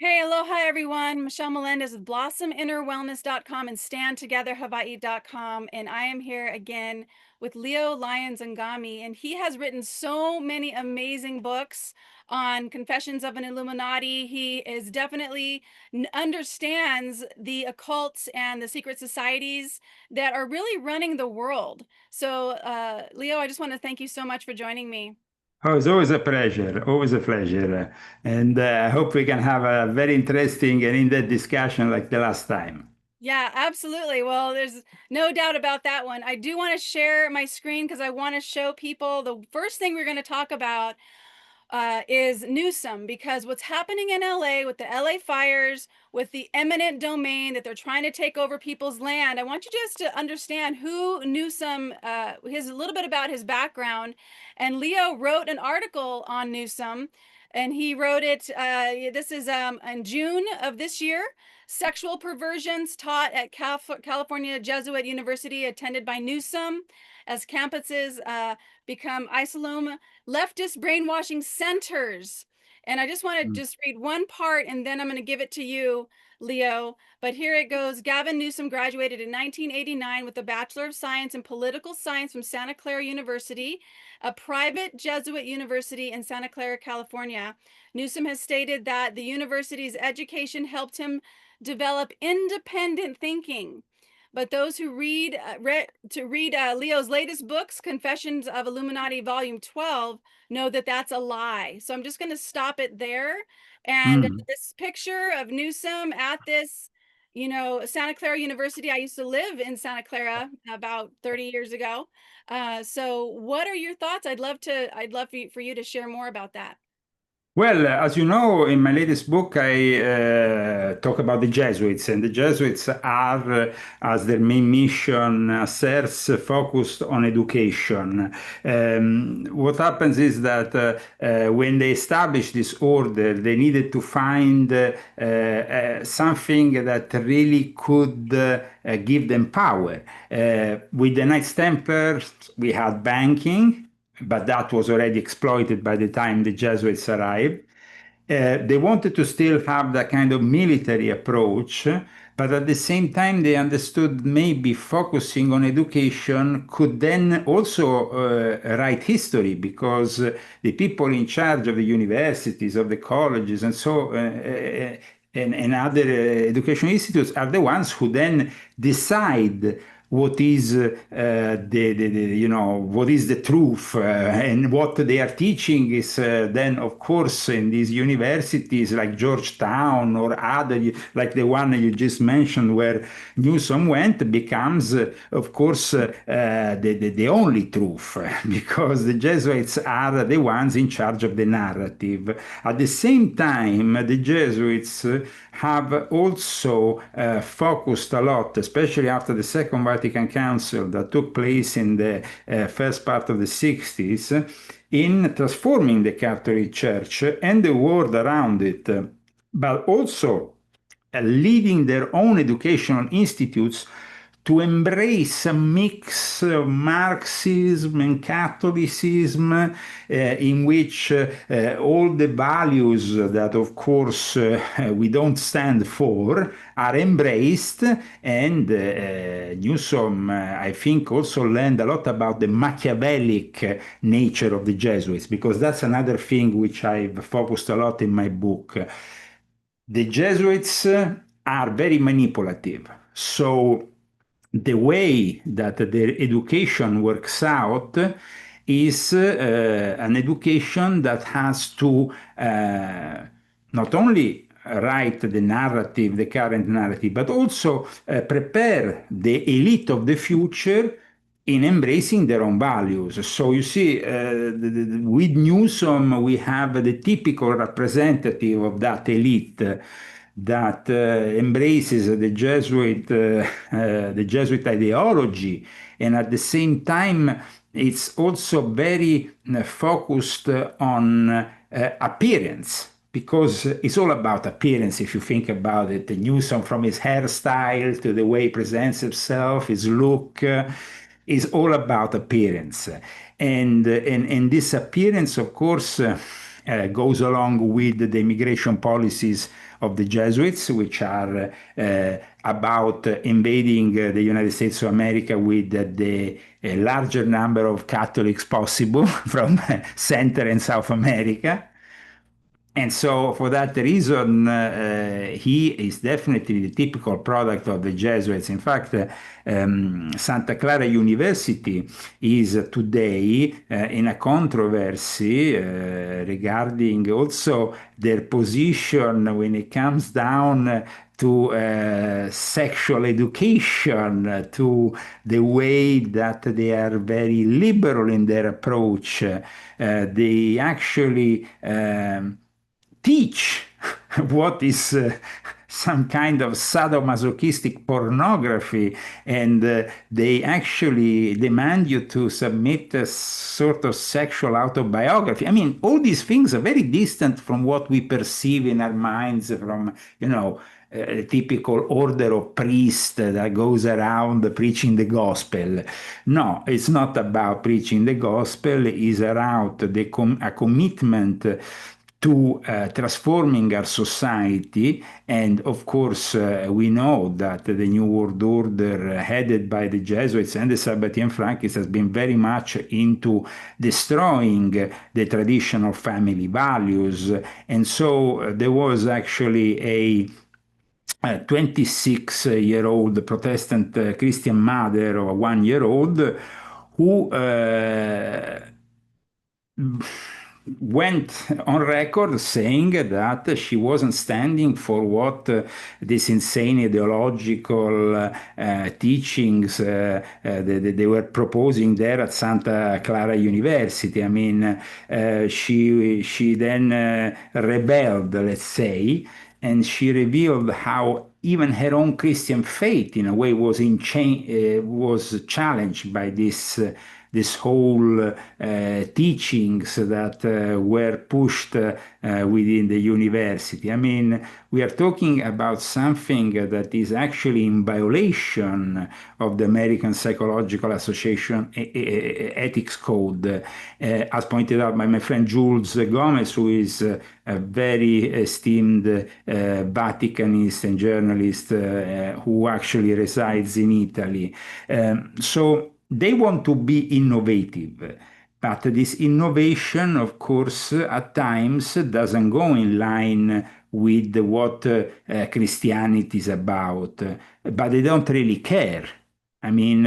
Hey, aloha everyone. Michelle Melendez with blossominnerwellness.com and standtogetherhawaii.com. And I am here again with Leo Lyons Ngami. And he has written so many amazing books on confessions of an Illuminati. He is definitely understands the occults and the secret societies that are really running the world. So, Leo, I just want to thank you so much for joining me. Oh, it's always a pleasure, always a pleasure. And I hope we can have a very interesting and in-depth discussion like the last time. Yeah, absolutely. Well, there's no doubt about that one. I do want to share my screen because I want to show people the first thing we're going to talk about is Newsom, because what's happening in LA with the LA fires, with the eminent domain that they're trying to take over people's land. I want you just to understand who Newsom, his a little bit about his background. And Leo wrote an article on Newsom, and he wrote it. This is in June of this year. Sexual perversions taught at California Jesuit University, attended by Newsom, as campuses become Isolome leftist brainwashing centers. And I just want to Mm. just read one part and then I'm going to give it to you, Leo. But here it goes. Gavin Newsom graduated in 1989 with a Bachelor of Science in Political Science from Santa Clara University, a private Jesuit university in Santa Clara, California. Newsom has stated that the university's education helped him develop independent thinking. But those who read Leo's latest books, Confessions of Illuminati, Volume 12, know that that's a lie. So I'm just going to stop it there. And Mm. this picture of Newsom at this, Santa Clara University. I used to live in Santa Clara about 30 years ago. So what are your thoughts? I'd love for you to share more about that. Well, as you know, in my latest book, I talk about the Jesuits, and the Jesuits are, as their main mission asserts, focused on education. What happens is that when they established this order, they needed to find something that really could give them power. With the Knights Templars, we had banking, but that was already exploited by the time the Jesuits arrived. They wanted to still have that kind of military approach, but at the same time, they understood maybe focusing on education could then also write history because the people in charge of the universities, of the colleges, and so and other education institutes are the ones who then decide what is what is the truth and what they are teaching is then of course in these universities like Georgetown or other like the one you just mentioned where Newsom went becomes of course the only truth because the Jesuits are the ones in charge of the narrative. At the same time the Jesuits have also focused a lot, especially after the Second Vatican Council that took place in the first part of the 60s, in transforming the Catholic Church and the world around it, but also leading their own educational institutes to embrace a mix of Marxism and Catholicism in which all the values that, of course, we don't stand for are embraced. And Newsom, I think, also learned a lot about the Machiavellic nature of the Jesuits, because that's another thing which I've focused a lot in my book. The Jesuits are very manipulative. So the way that their education works out is an education that has to not only write the narrative, the current narrative, but also prepare the elite of the future in embracing their own values. So you see, with Newsom, we have the typical representative of that elite that embraces the Jesuit ideology, and at the same time, it's also very focused on appearance because it's all about appearance if you think about it. The Newsom, from his hairstyle to the way he presents himself, his look, is all about appearance. And this appearance, of course, goes along with the immigration policies of the Jesuits, which are about invading the United States of America with the larger number of Catholics possible from Central and South America. And so, for that reason, he is definitely the typical product of the Jesuits. In fact, Santa Clara University is today in a controversy regarding also their position when it comes down to sexual education, to the way that they are very liberal in their approach. They actually teach what is some kind of sadomasochistic pornography, and they actually demand you to submit a sort of sexual autobiography. I mean, all these things are very distant from what we perceive in our minds from, a typical order of priest that goes around preaching the gospel. No, it's not about preaching the gospel. It's around a commitment to transforming our society. And of course, we know that the New World Order, headed by the Jesuits and the Sabbatean Frankists, has been very much into destroying the traditional family values. And so there was actually a 26-year-old Protestant Christian mother of a 1-year-old who went on record saying that she wasn't standing for what this insane ideological teachings they were proposing there at Santa Clara University. I mean, she then rebelled, let's say, and she revealed how even her own Christian faith, in a way, was was challenged by this whole teachings that were pushed within the university. I mean, we are talking about something that is actually in violation of the American Psychological Association ethics code, as pointed out by my friend Jules Gomez, who is a very esteemed Vaticanist and journalist who actually resides in Italy. So they want to be innovative, but this innovation, of course, at times doesn't go in line with what Christianity is about, but they don't really care. I mean,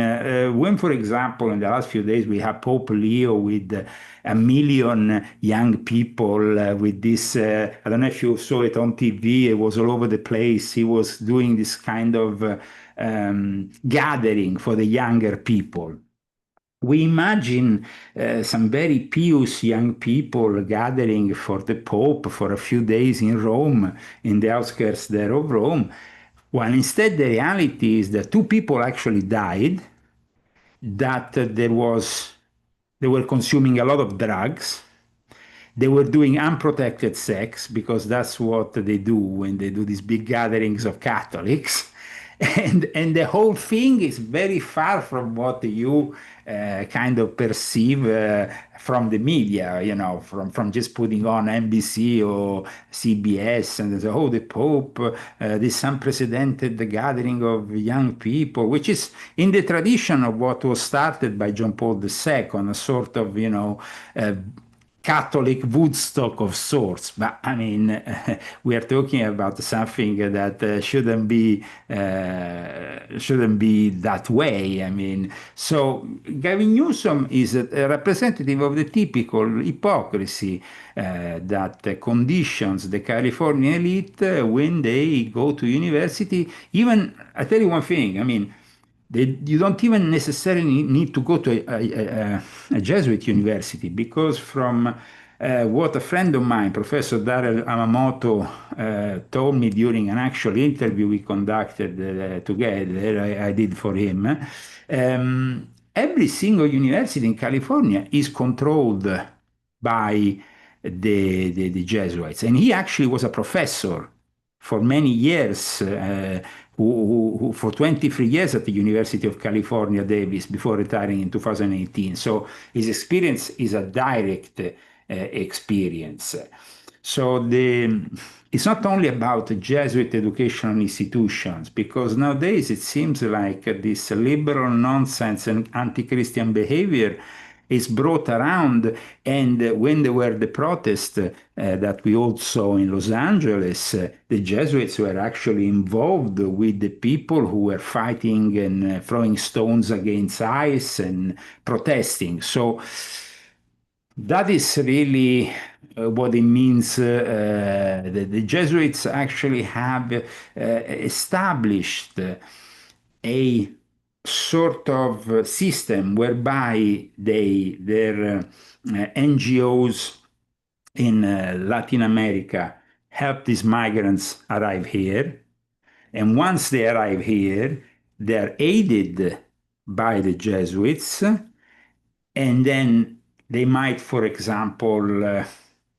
when, for example, in the last few days we have Pope Leo with 1 million young people with this, I don't know if you saw it on TV, it was all over the place. He was doing this kind of gathering for the younger people. We imagine some very pious young people gathering for the Pope for a few days in Rome, in the outskirts there of Rome, while instead the reality is that 2 people actually died, that they were consuming a lot of drugs, they were doing unprotected sex, because that's what they do when they do these big gatherings of Catholics. And the whole thing is very far from what you kind of perceive from the media, from just putting on NBC or CBS and say, oh, the Pope, this unprecedented gathering of young people, which is in the tradition of what was started by John Paul II, a sort of, Catholic Woodstock of sorts. But I mean, we are talking about something that shouldn't be that way. I mean, so Gavin Newsom is a representative of the typical hypocrisy that conditions the California elite when they go to university. Even, I tell you one thing, I mean, you don't even necessarily need to go to a Jesuit university, because from what a friend of mine, Professor Darrell Amamoto, told me during an actual interview we conducted together, I did for him, every single university in California is controlled by the Jesuits. And he actually was a professor for many years, who for 23 years at the University of California, Davis, before retiring in 2018. So his experience is a direct experience. So it's not only about Jesuit educational institutions, because nowadays it seems like this liberal nonsense and anti-Christian behavior is brought around. And when there were the protests that we all saw in Los Angeles, the Jesuits were actually involved with the people who were fighting and throwing stones against ICE and protesting. So that is really what it means. The Jesuits actually have established a sort of system whereby their NGOs in Latin America help these migrants arrive here. And once they arrive here, they're aided by the Jesuits, and then they might, for example,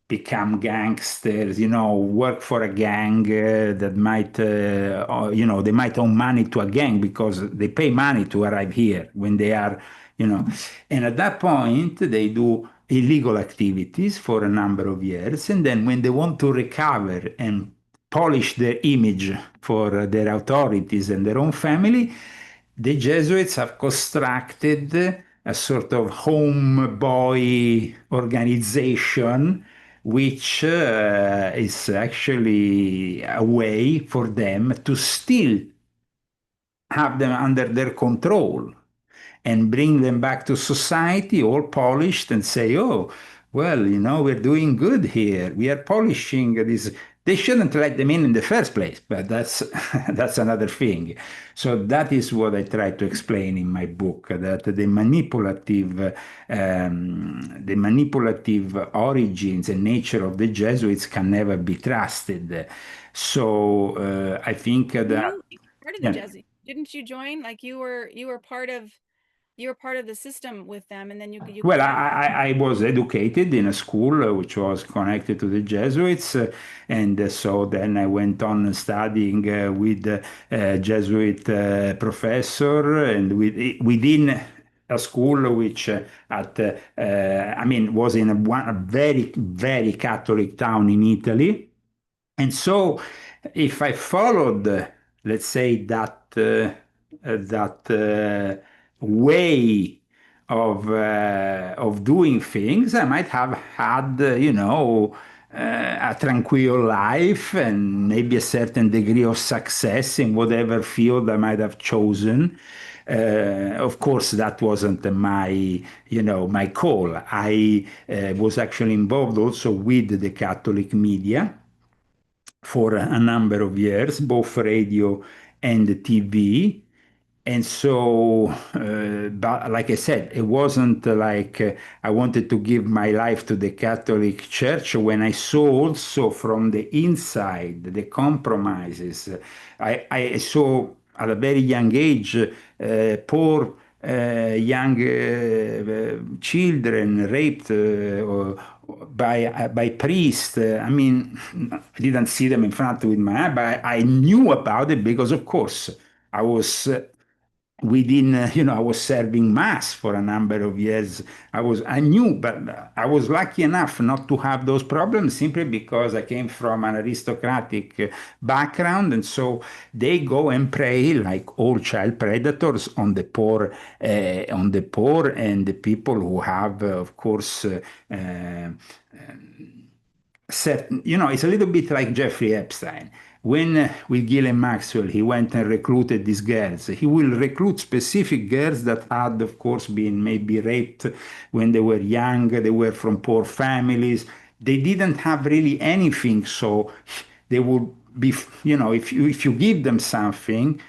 become gangsters, work for a gang that might, they might owe money to a gang because they pay money to arrive here when they are, and at that point they do illegal activities for a number of years. And then when they want to recover and polish their image for their authorities and their own family, the Jesuits have constructed a sort of homeboy organization, which is actually a way for them to still have them under their control and bring them back to society all polished and say, oh, well, we're doing good here. We are polishing this. They shouldn't let them in the first place, but that's that's another thing. So that is what I try to explain in my book, that the manipulative origins and nature of the Jesuits can never be trusted. So I think that, You were part of the yeah. Jesuit. Didn't you join? Like you were part of the system with them, and then you Well, kind of I was educated in a school which was connected to the Jesuits, and so then I went on studying with a Jesuit professor, and within a school which I mean, was in a very, very Catholic town in Italy. And so, if I followed, let's say that way of doing things, I might have had, a tranquil life and maybe a certain degree of success in whatever field I might have chosen. Of course, that wasn't my call. I was actually involved also with the Catholic media for a number of years, both radio and TV. And so, but like I said, it wasn't like I wanted to give my life to the Catholic Church when I saw also from the inside the compromises. I saw at a very young age poor young children raped by priests. I mean, I didn't see them in front with my eye, but I knew about it because, of course, I was within, I was serving mass for a number of years. I knew, but I was lucky enough not to have those problems simply because I came from an aristocratic background. And so they go and prey like all child predators on the poor and the people who have, of course, certain, it's a little bit like Jeffrey Epstein. When with Ghislaine Maxwell, he went and recruited these girls. He will recruit specific girls that had, of course, been maybe raped when they were young. They were from poor families. They didn't have really anything, so they would be, if you give them something,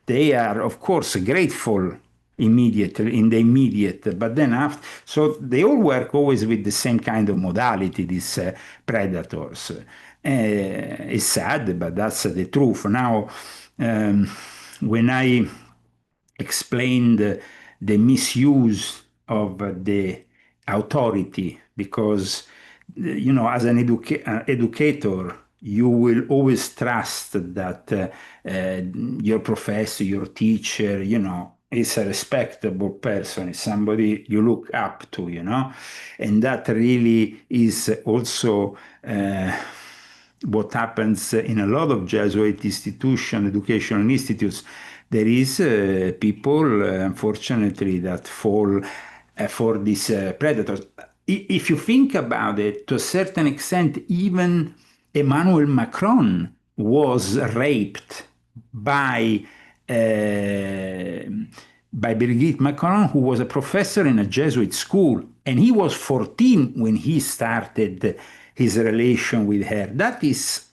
they are, of course, grateful immediately in the immediate, but then after, so they all work always with the same kind of modality, these predators. It's sad, but that's the truth. Now, when I explained the misuse of the authority, because as an educator, you will always trust that your professor, your teacher, is a respectable person, is somebody you look up to, and that really is also what happens in a lot of Jesuit institutions, educational institutes. There is people, unfortunately, that fall for these predators. If you think about it, to a certain extent, even Emmanuel Macron was raped by uh, by Brigitte Macron, who was a professor in a Jesuit school, and he was 14 when he started his relation with her. That is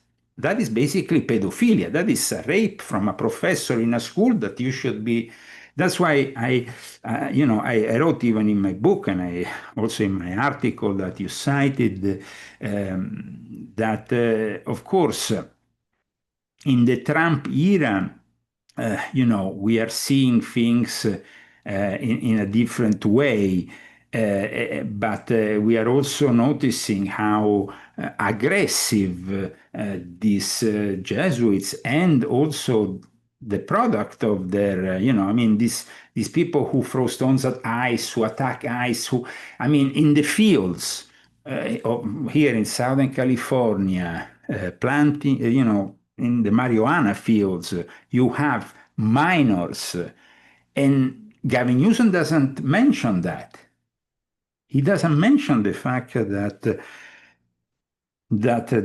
basically pedophilia. That is a rape from a professor in a school that you should be. That's why I wrote even in my book and I also in my article that you cited that, of course, in the Trump era, we are seeing things in a different way. But we are also noticing how aggressive these Jesuits and also the product of their, I mean, these people who throw stones at ICE, who attack ICE, I mean, in the fields here in Southern California, planting, in the marijuana fields, you have minors. And Gavin Newsom doesn't mention that. He doesn't mention the fact that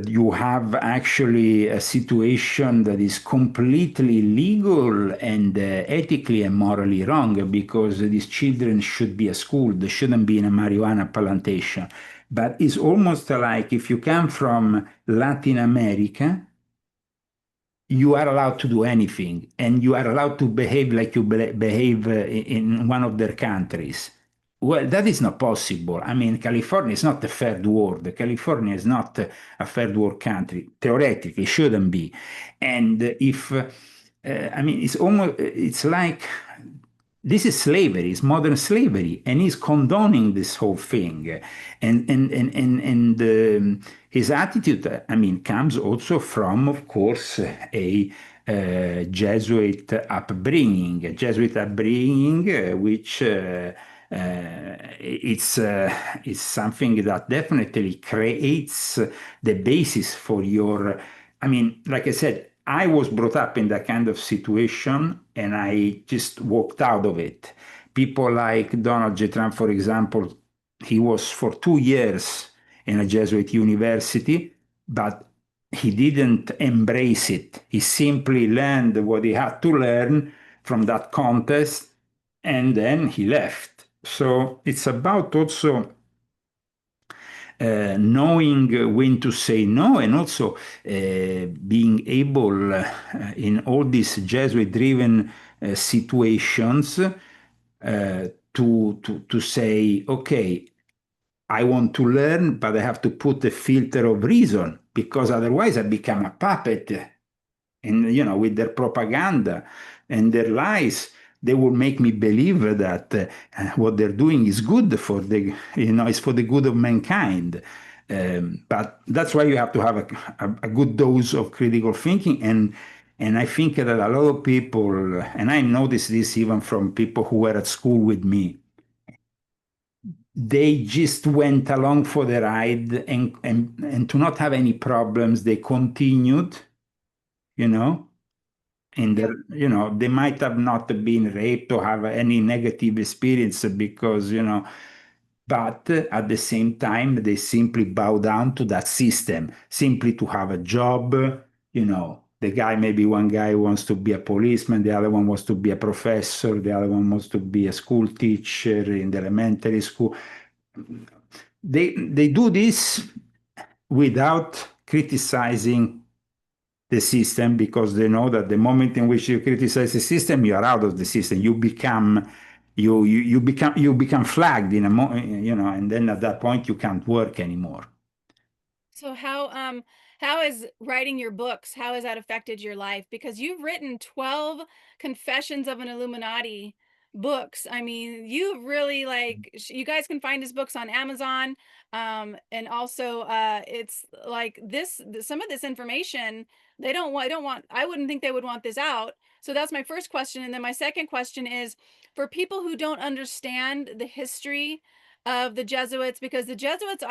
you have actually a situation that is completely legal and ethically and morally wrong because these children should be at school. They shouldn't be in a marijuana plantation. But it's almost like if you come from Latin America, you are allowed to do anything and you are allowed to behave like you behave in one of their countries. Well, that is not possible. I mean, California is not a third world. California is not a third world country. Theoretically, it shouldn't be. And if, I mean, it's like this is slavery, it's modern slavery, and he's condoning this whole thing. And his attitude, I mean, comes also from, of course, a Jesuit upbringing, which it's something that definitely creates the basis for your. I mean, like I said, I was brought up in that kind of situation and I just walked out of it. People like Donald J. Trump, for example, he was for 2 years in a Jesuit university, but he didn't embrace it. He simply learned what he had to learn from that contest and then he left. So it's about also knowing when to say no and also being able in all these Jesuit driven situations to say, okay, I want to learn, but I have to put a filter of reason because otherwise I become a puppet and with their propaganda and their lies they will make me believe that what they're doing is good for the is for the good of mankind. But that's why you have to have a good dose of critical thinking, and I think that a lot of people, and I noticed this even from people who were at school with me, they just went along for the ride and to not have any problems they continued, you know and Yeah. they might have not been raped or have any negative experience because but at the same time they simply bow down to that system simply to have a job. The guy, maybe one guy wants to be a policeman, the other one wants to be a professor, the other one wants to be a school teacher in the elementary school. They do this without criticizing the system because they know that the moment in which you criticize the system, you are out of the system. You become flagged and then at that point you can't work anymore. So how is writing your books, how has that affected your life? Because you've written 12 Confessions of an Illuminati books. I mean, you really you guys can find his books on Amazon. And also it's like some of this information they don't want I wouldn't think they would want this out. So that's my first question. And then my second question is for people who don't understand the history of the Jesuits, because the Jesuits,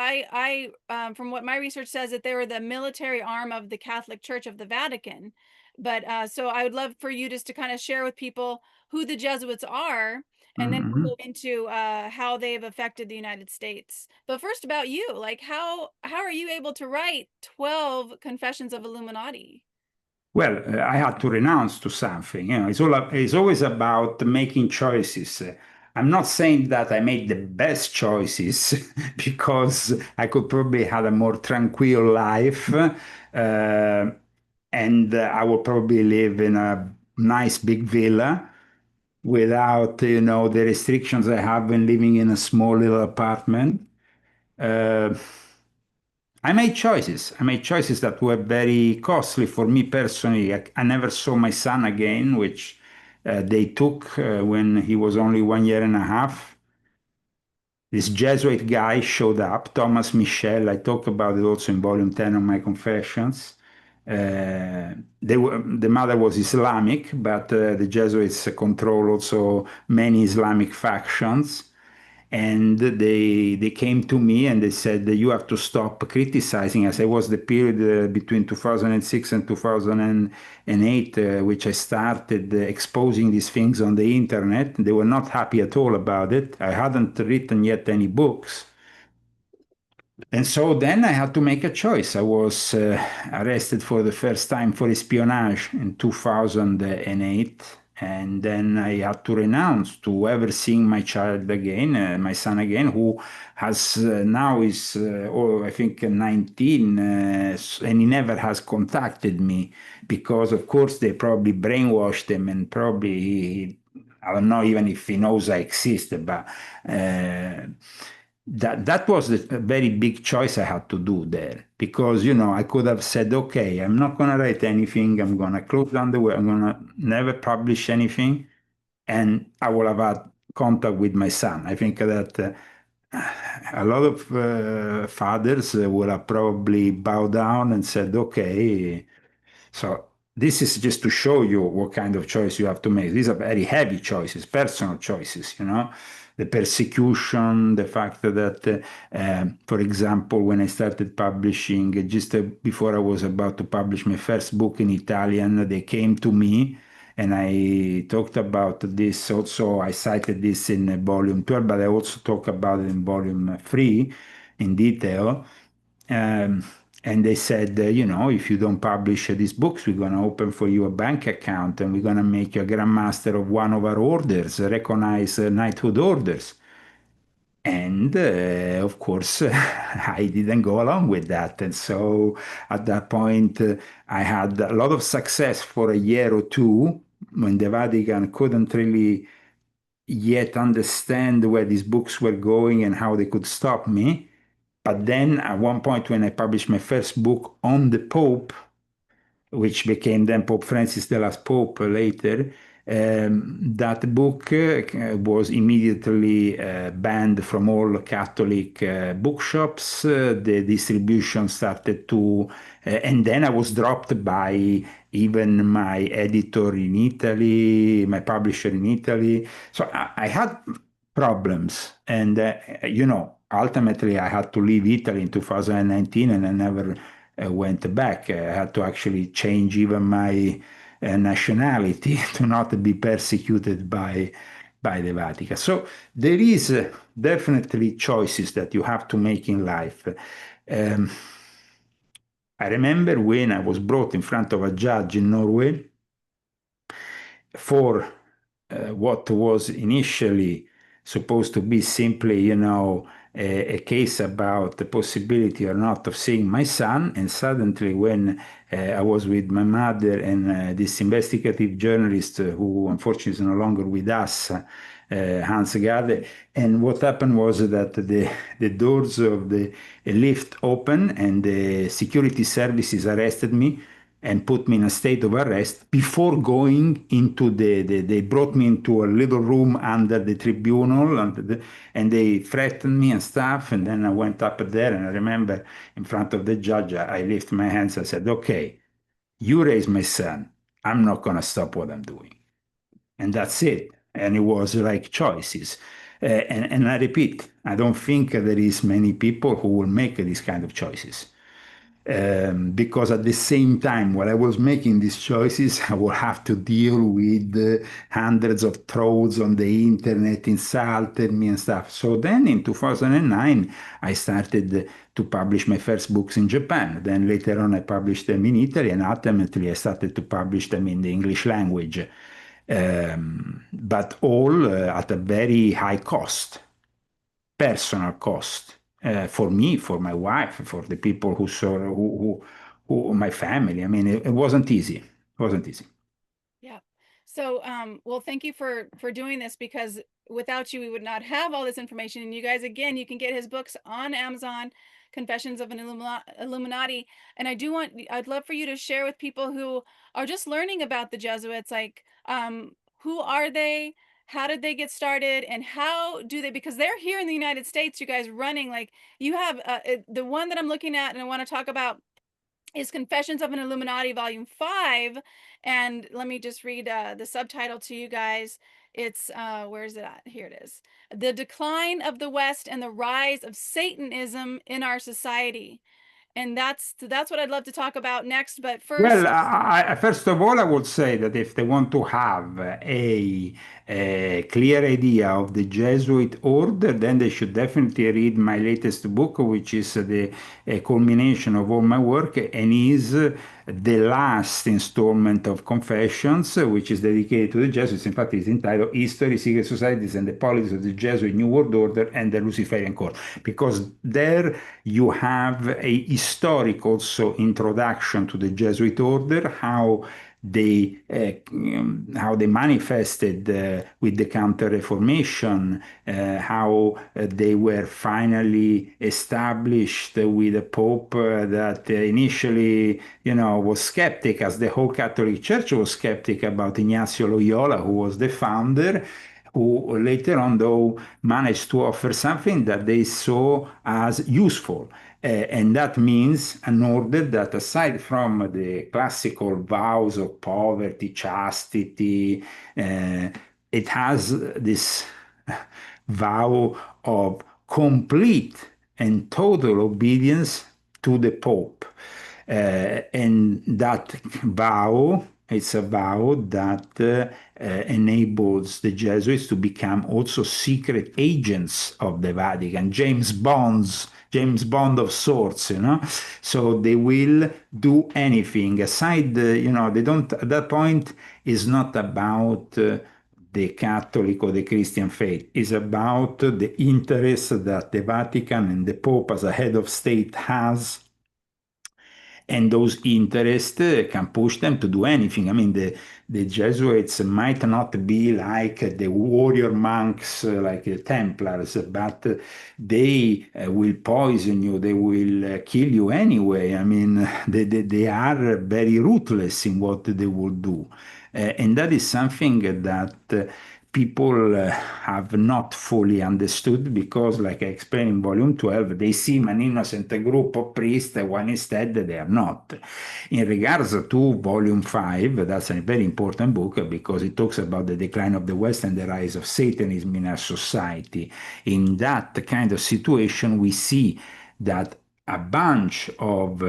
from what my research says, that they were the military arm of the Catholic Church of the Vatican. But so I would love for you just to kind of share with people who the Jesuits are, and then we'll Mhm. go into how they've affected the United States. But first, about you, like how are you able to write 12 Confessions of Illuminati? Well, I had to renounce to something. It's always about making choices. I'm not saying that I made the best choices because I could probably have a more tranquil life, and I would probably live in a nice big villa without, the restrictions I have when living in a small little apartment. Uh, I made choices. I made choices that were very costly for me personally. I never saw my son again, which they took when he was only 1 year and a half. This Jesuit guy showed up, Thomas Michel. I talk about it also in volume 10 of my confessions. The mother was Islamic, but the Jesuits control also many Islamic factions. And they came to me and they said that you have to stop criticizing us. It was the period between 2006 and 2008, which I started exposing these things on the internet. They were not happy at all about it. I hadn't written yet any books. And so then I had to make a choice. I was arrested for the first time for espionage in 2008. And then I had to renounce to ever seeing my child again, my son again, who has now is, I think, 19, and he never has contacted me because, of course, they probably brainwashed him and probably I don't know even if he knows I exist, but that was a very big choice I had to do there because I could have said, okay, I'm not gonna write anything, I'm gonna close down the web, I'm gonna never publish anything, and I will have had contact with my son. I think that a lot of fathers would have probably bowed down and said, okay. So this is just to show you what kind of choice you have to make. These are very heavy choices, personal choices, the persecution, the fact that, for example, when I started publishing, just before I was about to publish my first book in Italian, they came to me and I talked about this also. I cited this in volume 12, but I also talk about it in volume 3 in detail. Um, and they said, if you don't publish these books, we're going to open for you a bank account and we're going to make you a grandmaster of one of our orders, recognize knighthood orders. And of course, I didn't go along with that. And so at that point, I had a lot of success for a year or two when the Vatican couldn't really yet understand where these books were going and how they could stop me. But then at one point, when I published my first book on the Pope, which became then Pope Francis, the last Pope later, that book was immediately banned from all Catholic bookshops. The distribution started to, and then I was dropped by even my editor in Italy, my publisher in Italy. So I had problems. And, ultimately I had to leave Italy in 2019 and I never went back. I had to actually change even my nationality to not be persecuted by the Vatican. So there is definitely choices that you have to make in life. Um, I remember when I was brought in front of a judge in Norway for what was initially supposed to be simply, a case about the possibility or not of seeing my son. And suddenly, when I was with my mother and this investigative journalist who unfortunately is no longer with us, Hans Gade, and what happened was that the doors of the lift opened and the security services arrested me and put me in a state of arrest before going into they brought me into a little room under the tribunal and they threatened me and stuff. And then I went up there and I remember in front of the judge, I lifted my hands. I said, okay, you raised my son. I'm not going to stop what I'm doing. And that's it. And it was like choices. And I repeat, I don't think there is many people who will make these kind of choices. Because at the same time, while I was making these choices, I will have to deal with hundreds of trolls on the internet insulted me and stuff. So then in 2009, I started to publish my first books in Japan. Then later on, I published them in Italy, and ultimately I started to publish them in the English language. But all at a very high cost, personal cost, for me, for my wife, for the people who saw, my family. I mean, it wasn't easy. It wasn't easy. Yeah. So, well, thank you for doing this, because without you, we would not have all this information. And you guys, again, you can get his books on Amazon, Confessions of an Illuminati. And I'd love for you to share with people who are just learning about the Jesuits, like, who are they? How did they get started? And how do they, because they're here in the United States, you guys running, like you have the one that I'm looking at and I want to talk about is Confessions of an Illuminati, Volume 5. And let me just read the subtitle to you guys. It's, where is it at? Here it is. The Decline of the West and the Rise of Satanism in Our Society. And that's what I'd love to talk about next. But Well, first, first of all, I would say that if they want to have a clear idea of the Jesuit order, then they should definitely read my latest book, which is the culmination of all my work and is the last installment of Confessions, which is dedicated to the Jesuits. In fact, it's entitled History, Secret Societies, and the Politics of the Jesuit New World Order and the Luciferian Court, because there you have a historic also introduction to the Jesuit order, how they manifested with the Counter Reformation, how they were finally established with a Pope that initially, was skeptic, as the whole Catholic Church was skeptic about Ignacio Loyola, who was the founder, who later on, though, managed to offer something that they saw as useful. And that means an order that, aside from the classical vows of poverty, chastity, it has this vow of complete and total obedience to the Pope. And that vow, it's a vow that enables the Jesuits to become also secret agents of the Vatican, James Bond of sorts, So they will do anything aside, they don't, at that point, is not about the Catholic or the Christian faith. It's about the interest that the Vatican and the Pope as a head of state has, and those interests can push them to do anything. I mean, the Jesuits might not be like the warrior monks, like the Templars, but they will poison you, they will kill you anyway. I mean, they are very ruthless in what they will do. And that is something that people have not fully understood, because, like I explained in volume 12, they seem an innocent group of priests when instead they are not. In regards to volume 5, that's a very important book because it talks about the decline of the West and the rise of Satanism in our society. In that kind of situation, we see that a bunch of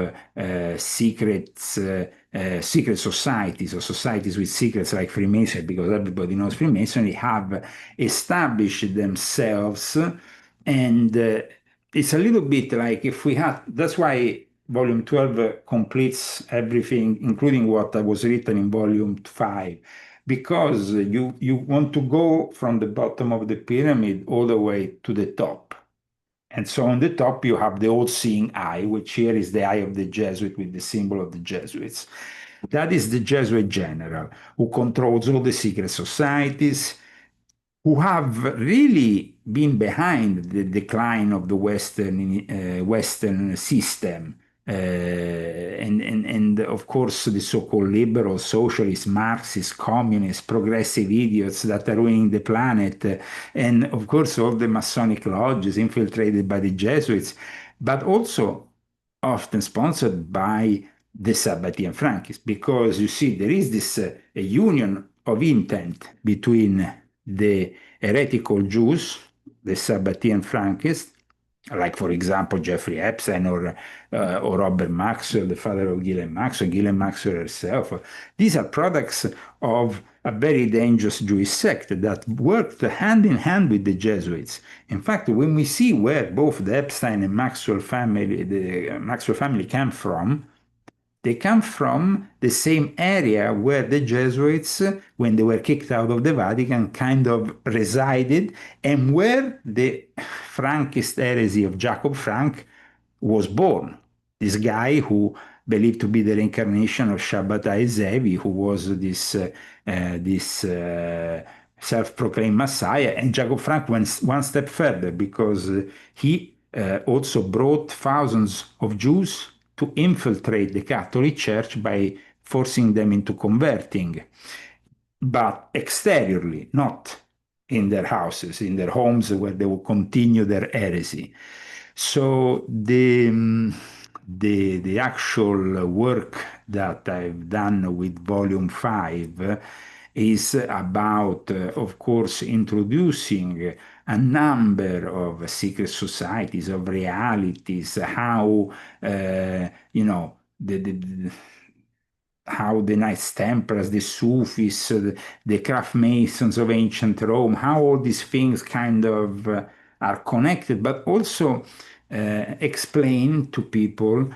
secret societies, or societies with secrets like Freemasonry, because everybody knows Freemasonry, have established themselves. And it's a little bit like if we had, that's why volume 12 completes everything, including what was written in volume 5, because you want to go from the bottom of the pyramid all the way to the top. And so on the top, you have the all-seeing eye, which here is the eye of the Jesuit with the symbol of the Jesuits. That is the Jesuit general who controls all the secret societies, who have really been behind the decline of the Western system. And of course, the so-called liberal, socialist, Marxist, communist, progressive idiots that are ruining the planet. And of course, all the Masonic lodges infiltrated by the Jesuits, but also often sponsored by the Sabbatean Frankists, because you see, there is this a union of intent between the heretical Jews, the Sabbatean Frankists, like for example Jeffrey Epstein or Robert Maxwell, the father of Ghislaine Maxwell herself. These are products of a very dangerous Jewish sect that worked hand in hand with the Jesuits. In fact, when we see where both the Epstein and Maxwell family, the Maxwell family came from, they come from the same area where the Jesuits, when they were kicked out of the Vatican, kind of resided, and where the Frankist heresy of Jacob Frank was born. This guy who believed to be the reincarnation of Shabbatai Zevi, who was this self-proclaimed Messiah, and Jacob Frank went one step further because he also brought thousands of Jews to infiltrate the Catholic Church by forcing them into converting, but exteriorly, not in their houses, in their homes where they will continue their heresy. So the actual work that I've done with Volume 5 is about, of course, introducing a number of secret societies, of realities, how, how the Knights Templars, the Sufis, the craft masons of ancient Rome, how all these things kind of are connected, but also explain to people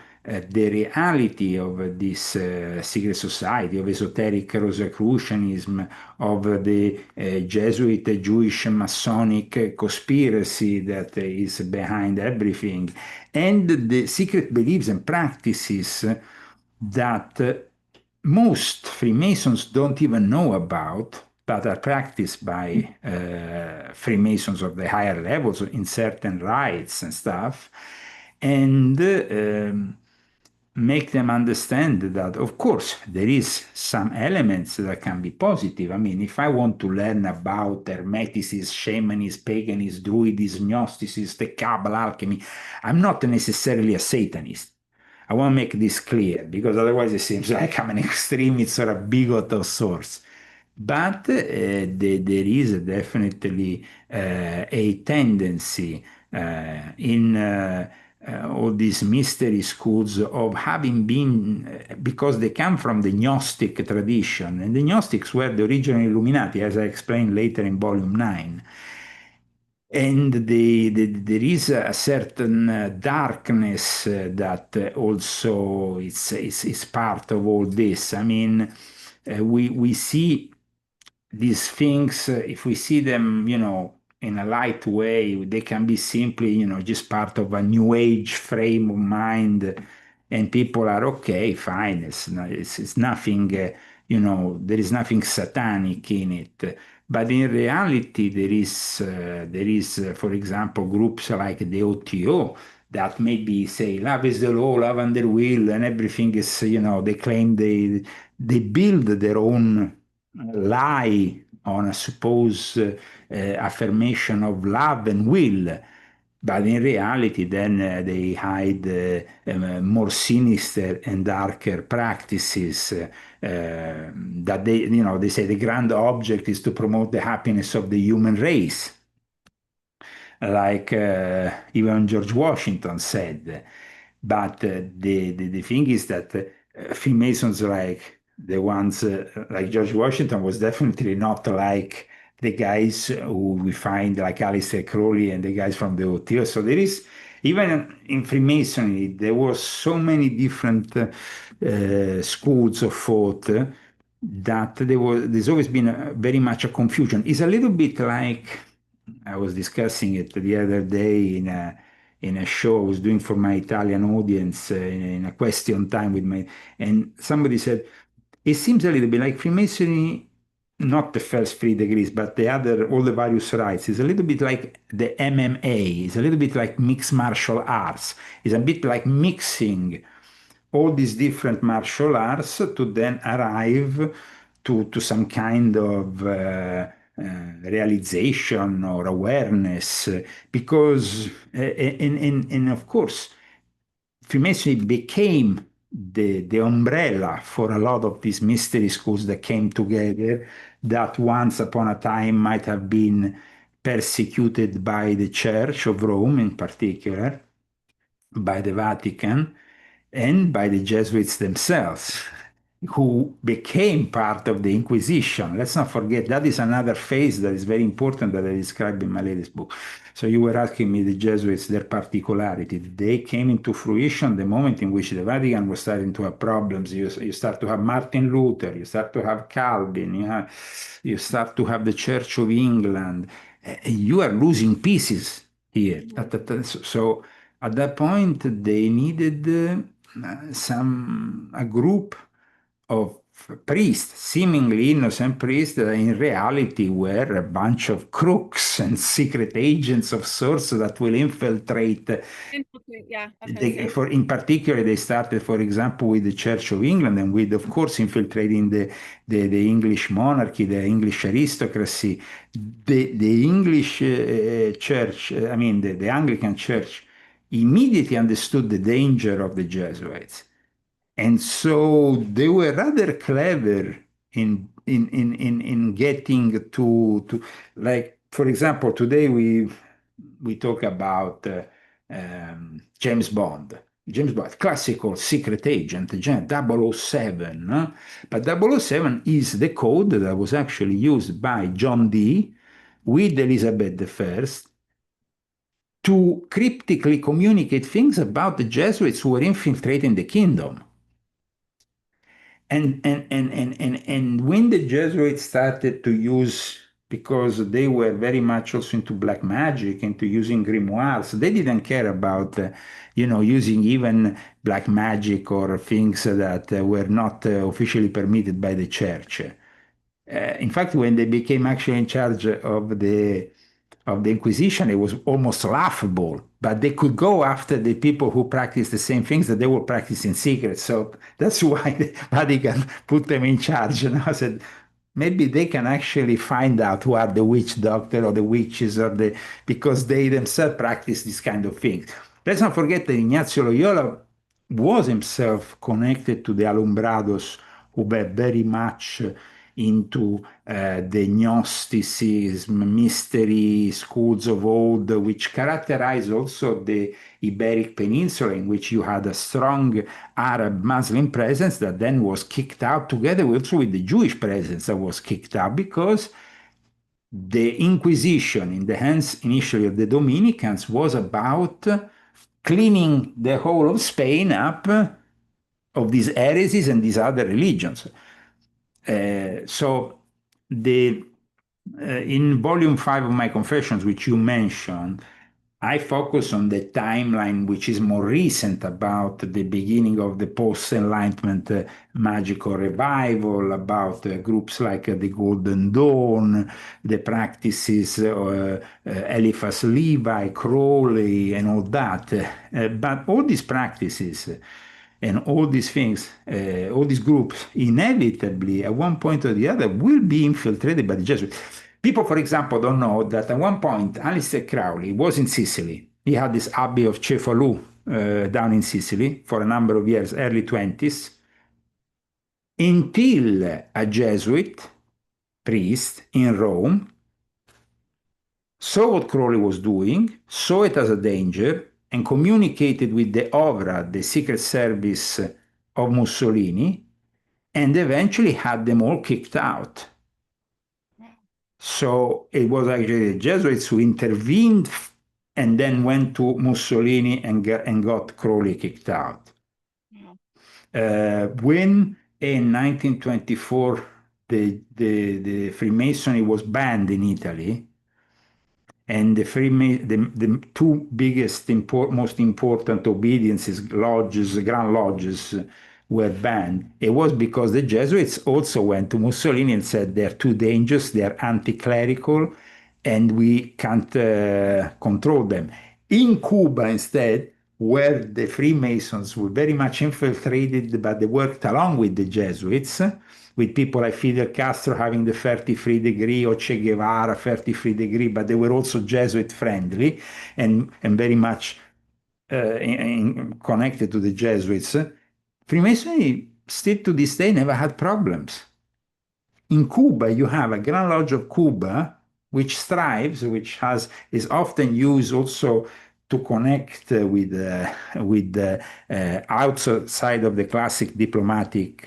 the reality of this secret society, of esoteric Rosicrucianism, of the Jesuit Jewish Masonic conspiracy that is behind everything, and the secret beliefs and practices that most Freemasons don't even know about, but are practiced by Freemasons of the higher levels in certain rites and stuff, and make them understand that, of course, there is some elements that can be positive. I mean, if I want to learn about Hermeticism, shamanism, paganism, Druidism, Gnosticism, the Kabbalah, alchemy, I'm not necessarily a Satanist. I want to make this clear because otherwise it seems like I'm an extremist or a bigot of sorts. But there is definitely a tendency in all these mystery schools of having been, because they come from the Gnostic tradition, and the Gnostics were the original Illuminati, as I explained later in Volume 9. And there is a certain darkness that also is part of all this. I mean, we see these things, if we see them, in a light way, they can be simply, just part of a new age frame of mind, and people are okay, fine. It's nothing, there is nothing satanic in it. But in reality, there is, for example, groups like the OTO that maybe say love is the law, love and the will, and everything is, they claim they build their own lie on a supposed affirmation of love and will, but in reality, then they hide more sinister and darker practices that they say the grand object is to promote the happiness of the human race, like even George Washington said. But the thing is that Freemasons, like the ones like George Washington, was definitely not like the guys who we find like Aleister Crowley and the guys from the OTO. So there is, even in Freemasonry, there was so many different schools of thought that there's always been very much a confusion. It's a little bit like I was discussing it the other day in a show I was doing for my Italian audience in a question time with my, and somebody said, it seems a little bit like Freemasonry, not the first 3 degrees, but the other, all the various rites, is a little bit like the MMA, it's a little bit like mixed martial arts, it's a bit like mixing all these different martial arts to then arrive to some kind of realization or awareness, because, and of course, Freemasonry became the umbrella for a lot of these mystery schools that came together that once upon a time might have been persecuted by the Church of Rome in particular, by the Vatican, and by the Jesuits themselves, who became part of the Inquisition. Let's not forget that is another phase that is very important that I describe in my latest book. So you were asking me the Jesuits, their particularity. They came into fruition the moment in which the Vatican was starting to have problems. You start to have Martin Luther, you start to have Calvin, you start to have the Church of England. You are losing pieces here. So at that point, they needed a group of priests, seemingly innocent priests, that in reality were a bunch of crooks and secret agents of sorts that will infiltrate. Infiltrate, yeah, I was gonna say. In particular, they started, for example, with the Church of England and with, of course, infiltrating the English monarchy, the English aristocracy, the English church, I mean, the Anglican church immediately understood the danger of the Jesuits. And so they were rather clever in getting to like, for example, today we talk about James Bond. James Bond, classical secret agent, 007. No? But 007 is the code that was actually used by John Dee with Elizabeth I to cryptically communicate things about the Jesuits who were infiltrating the kingdom. And when the Jesuits started to use, because they were very much also into black magic, into using grimoires, they didn't care about, using even black magic or things that were not officially permitted by the church. In fact, when they became actually in charge of the Inquisition, it was almost laughable. But they could go after the people who practiced the same things that they were practicing in secret. So that's why the Vatican put them in charge. And I said, maybe they can actually find out who are the witch doctor or the witches because they themselves practice this kind of things. Let's not forget that Ignazio Loyola was himself connected to the Alumbrados, who were very much into the Gnosticism, mystery schools of old, which characterized also the Iberic Peninsula, in which you had a strong Arab Muslim presence that then was kicked out, together also with the Jewish presence that was kicked out, because the Inquisition, in the hands initially of the Dominicans, was about cleaning the whole of Spain up of these heresies and these other religions. So in volume 5 of my Confessions, which you mentioned, I focus on the timeline which is more recent, about the beginning of the post-Enlightenment magical revival, about groups like the Golden Dawn, the practices Eliphas Levi, Crowley, and all that. But all these practices and all these things, all these groups, inevitably, at one point or the other, will be infiltrated by the Jesuits. People, for example, don't know that at one point, Aleister Crowley was in Sicily. He had this abbey of Cefalù down in Sicily for a number of years, early 20s, until a Jesuit priest in Rome saw what Crowley was doing, saw it as a danger, and communicated with the OVRA, the secret service of Mussolini, and eventually had them all kicked out. So it was actually the Jesuits who intervened and then went to Mussolini and got Crowley kicked out. When in 1924 the Freemasonry was banned in Italy, and the two biggest, most important obediences, lodges, grand lodges, were banned. It was because the Jesuits also went to Mussolini and said they're too dangerous, they're anti-clerical, and we can't control them. In Cuba, instead, where the Freemasons were very much infiltrated, but they worked along with the Jesuits, with people like Fidel Castro having the 33 degree, or Che Guevara 33 degree, but they were also Jesuit friendly and very much connected to the Jesuits. Freemasonry still to this day never had problems. In Cuba, you have a Grand Lodge of Cuba, which strives, which has is often used also to connect with the outside of the classic diplomatic,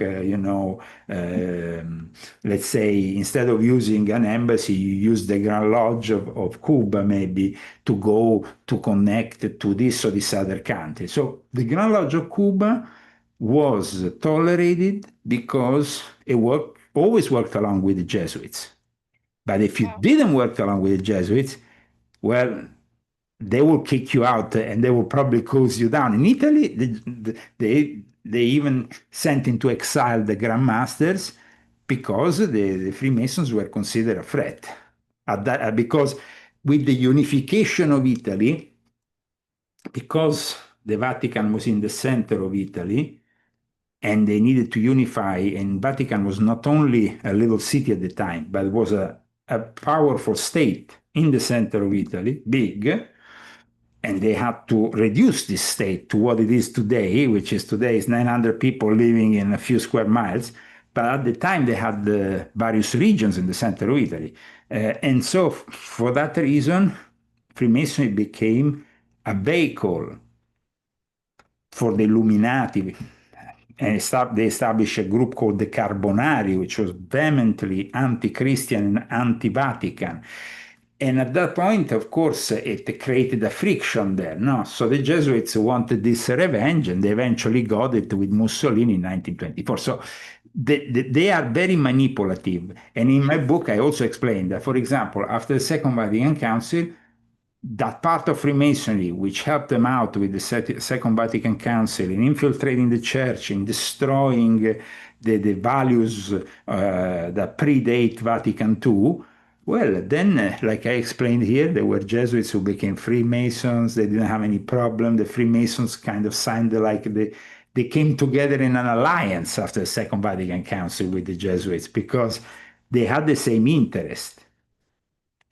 let's say instead of using an embassy, you use the Grand Lodge of Cuba maybe to go to connect to this or this other country. So the Grand Lodge of Cuba was tolerated because it always worked along with the Jesuits. But if you Wow. didn't work along with the Jesuits, well, they will kick you out and they will probably close you down. In Italy, they even sent into exile the Grand Masters because the Freemasons were considered a threat. Because with the unification of Italy, because the Vatican was in the center of Italy, and they needed to unify. And Vatican was not only a little city at the time, but it was a powerful state in the center of Italy, big, and they had to reduce this state to what it is today, which is today is 900 people living in a few square miles. But at the time, they had various regions in the center of Italy. And so, for that reason, Freemasonry became a vehicle for the Illuminati. And they established a group called the Carbonari, which was vehemently anti-Christian and anti-Vatican. And at that point, of course, it created a friction there. No? So the Jesuits wanted this revenge, and they eventually got it with Mussolini in 1924. So they are very manipulative. And in my book, I also explained that, for example, after the Second Vatican Council, that part of Freemasonry, which helped them out with the Second Vatican Council in infiltrating the church, in destroying the values that predate Vatican II, well, then, like I explained here, there were Jesuits who became Freemasons. They didn't have any problem. The Freemasons kind of signed they came together in an alliance after the Second Vatican Council with the Jesuits because they had the same interest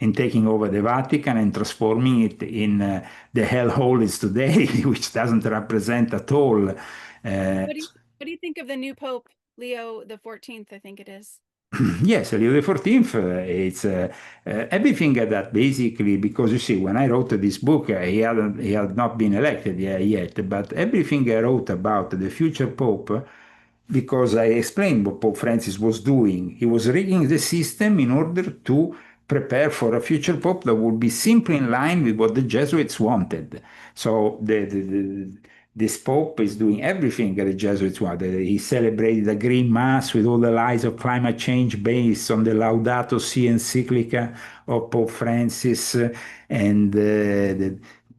in taking over the Vatican and transforming it in the hellhole it's today, which doesn't represent at all. What do you what do you think of the new Pope, Leo the 14th, I think it is? Yes, Leo the 14th, it's everything that basically, because you see, when I wrote this book, he had not been elected yet, but everything I wrote about the future Pope, because I explained what Pope Francis was doing. He was rigging the system in order to prepare for a future Pope that would be simply in line with what the Jesuits wanted. So this Pope is doing everything that the Jesuits wanted. He celebrated a green mass with all the lies of climate change based on the Laudato Si encyclica of Pope Francis. And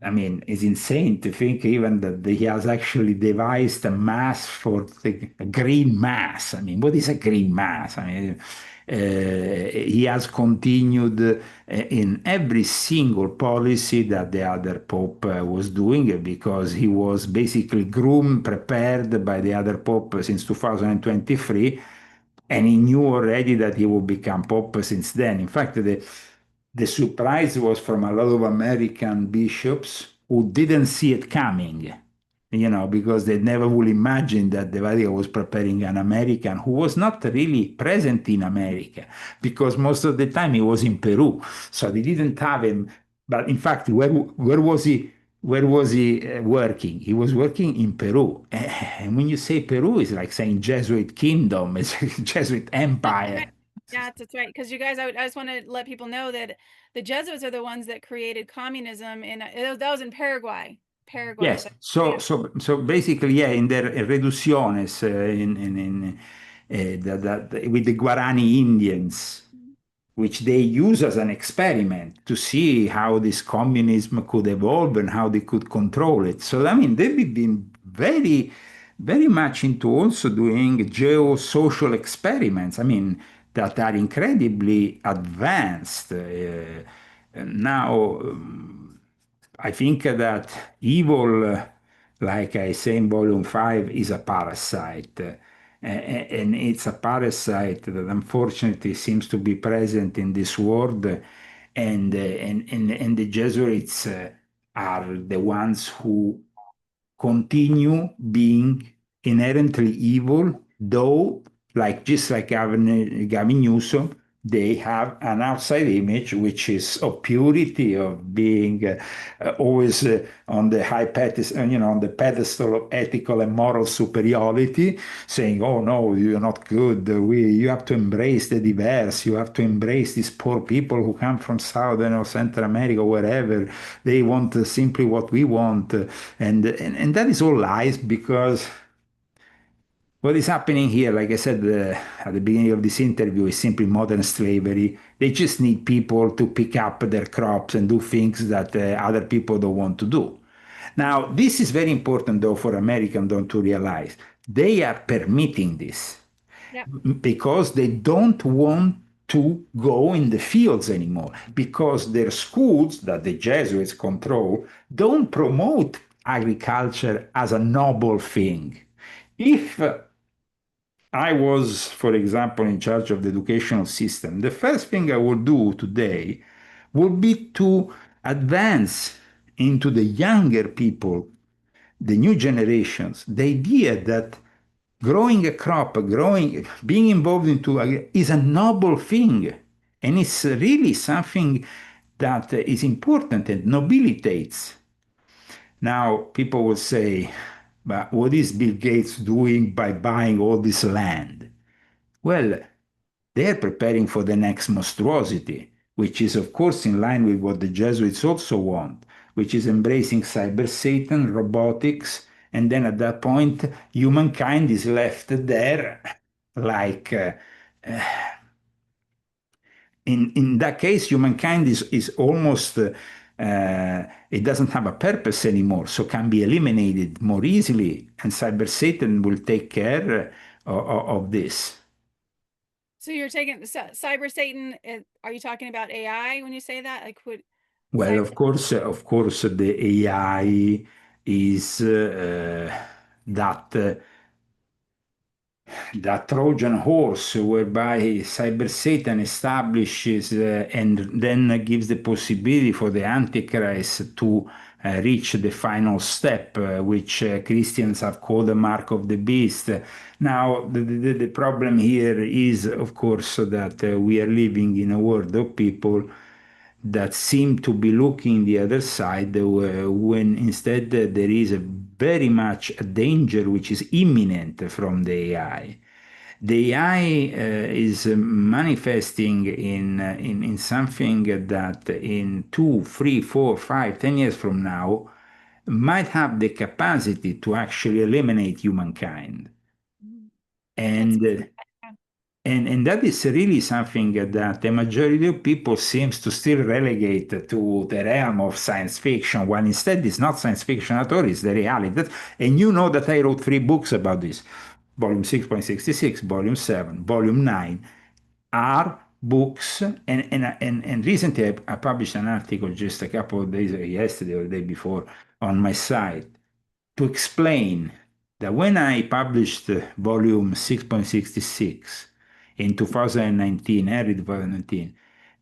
I mean, it's insane to think even that he has actually devised a mass for a green mass. I mean, what is a green mass? I mean, he has continued in every single policy that the other pope was doing because he was basically groomed, prepared by the other pope since 2023, and he knew already that he would become pope since then. In fact, the surprise was from a lot of American bishops who didn't see it coming, because they never would imagine that the Vatican was preparing an American who was not really present in America, because most of the time he was in Peru. So they didn't have him. But in fact, where was he? Where was he working? He was working in Peru. And when you say Peru, it's like saying Jesuit kingdom, it's Jesuit That's right. empire. Yeah, that's right. Because you guys, I just want to let people know that the Jesuits are the ones that created communism that was in Paraguay. Paraguay, Yes. but So yeah. so basically, yeah, in their reducciones with the Guarani Indians, which they use as an experiment to see how this communism could evolve and how they could control it. So I mean, they've been very, very much into also doing geo-social experiments. I mean, that are incredibly advanced. Now, I think that evil, like I say in volume 5, is a parasite. And it's a parasite that unfortunately seems to be present in this world. And the Jesuits are the ones who continue being inherently evil, though, like just like Gavin Newsom, they have an outside image which is of purity, of being always on the high pedestal, on the pedestal of ethical and moral superiority, saying, "Oh no, you're not good. You have to embrace the diverse. You have to embrace these poor people who come from Southern or Central America, wherever. They want simply what we want," and that is all lies because what is happening here, like I said at the beginning of this interview, is simply modern slavery. They just need people to pick up their crops and do things that other people don't want to do. Now, this is very important, though, for Americans don't to realize. They are permitting this Yeah. because they don't want to go in the fields anymore because their schools that the Jesuits control don't promote agriculture as a noble thing. If I was, for example, in charge of the educational system, the first thing I would do today would be to advance into the younger people, the new generations, the idea that growing a crop, being involved into is a noble thing, and it's really something that is important and nobilitates. Now, people will say, but what is Bill Gates doing by buying all this land? Well, they're preparing for the next monstrosity, which is, of course, in line with what the Jesuits also want, which is embracing cyber Satan, robotics, and then at that point, humankind is left there like in that case, humankind is almost it doesn't have a purpose anymore, so can be eliminated more easily, and cyber Satan will take care of this. So you're taking cyber Satan. Are you talking about AI when you say that? Like, what Well, cyber? of course, the AI is that Trojan horse whereby Cyber Satan establishes and then gives the possibility for the Antichrist to reach the final step, which Christians have called the mark of the beast. Now, the problem here is, of course, that we are living in a world of people that seem to be looking the other side when instead there is a very much a danger which is imminent from the AI. The AI is manifesting in something that in 2, 3, 4, 5, 10 years from now might have the capacity to actually eliminate humankind. That's And and that is really something that the majority of people seems to still relegate to the realm of science fiction, when instead it's not science fiction at all, it's the reality. And you know that I wrote 3 books about this. Volume 6.66, Volume 7, Volume 9 are books. And recently I published an article just a couple of days, yesterday or the day before, on my site to explain that when I published volume 6.66 in 2019, early 2019,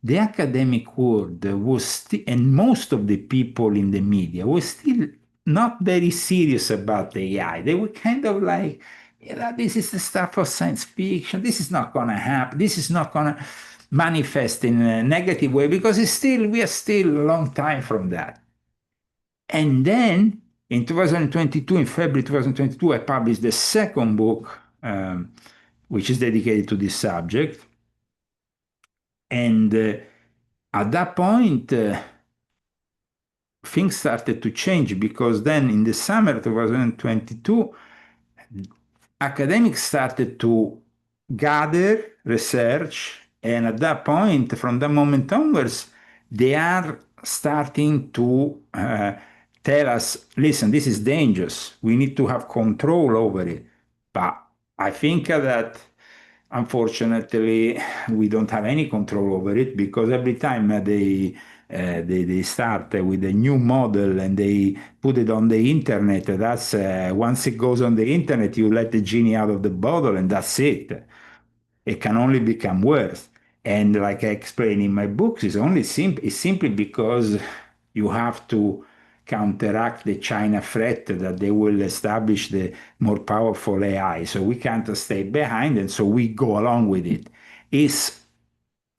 the academic world was still, and most of the people in the media were still not very serious about the AI. They were kind of like, this is the stuff of science fiction. This is not going to happen. This is not going to manifest in a negative way because we are still a long time from that. And then in 2022, in February 2022, I published the second book, which is dedicated to this subject. And at that point, things started to change because then in the summer 2022, academics started to gather research, and at that point, from that moment onwards, they are starting to tell us, listen, this is dangerous. We need to have control over it. But I think that unfortunately we don't have any control over it because every time they start with a new model and they put it on the internet. That's once it goes on the internet, you let the genie out of the bottle, and that's it. It can only become worse. And like I explain in my books, it's simply because you have to counteract the China threat that they will establish the more powerful AI. So we can't stay behind, and so we go along with it. It's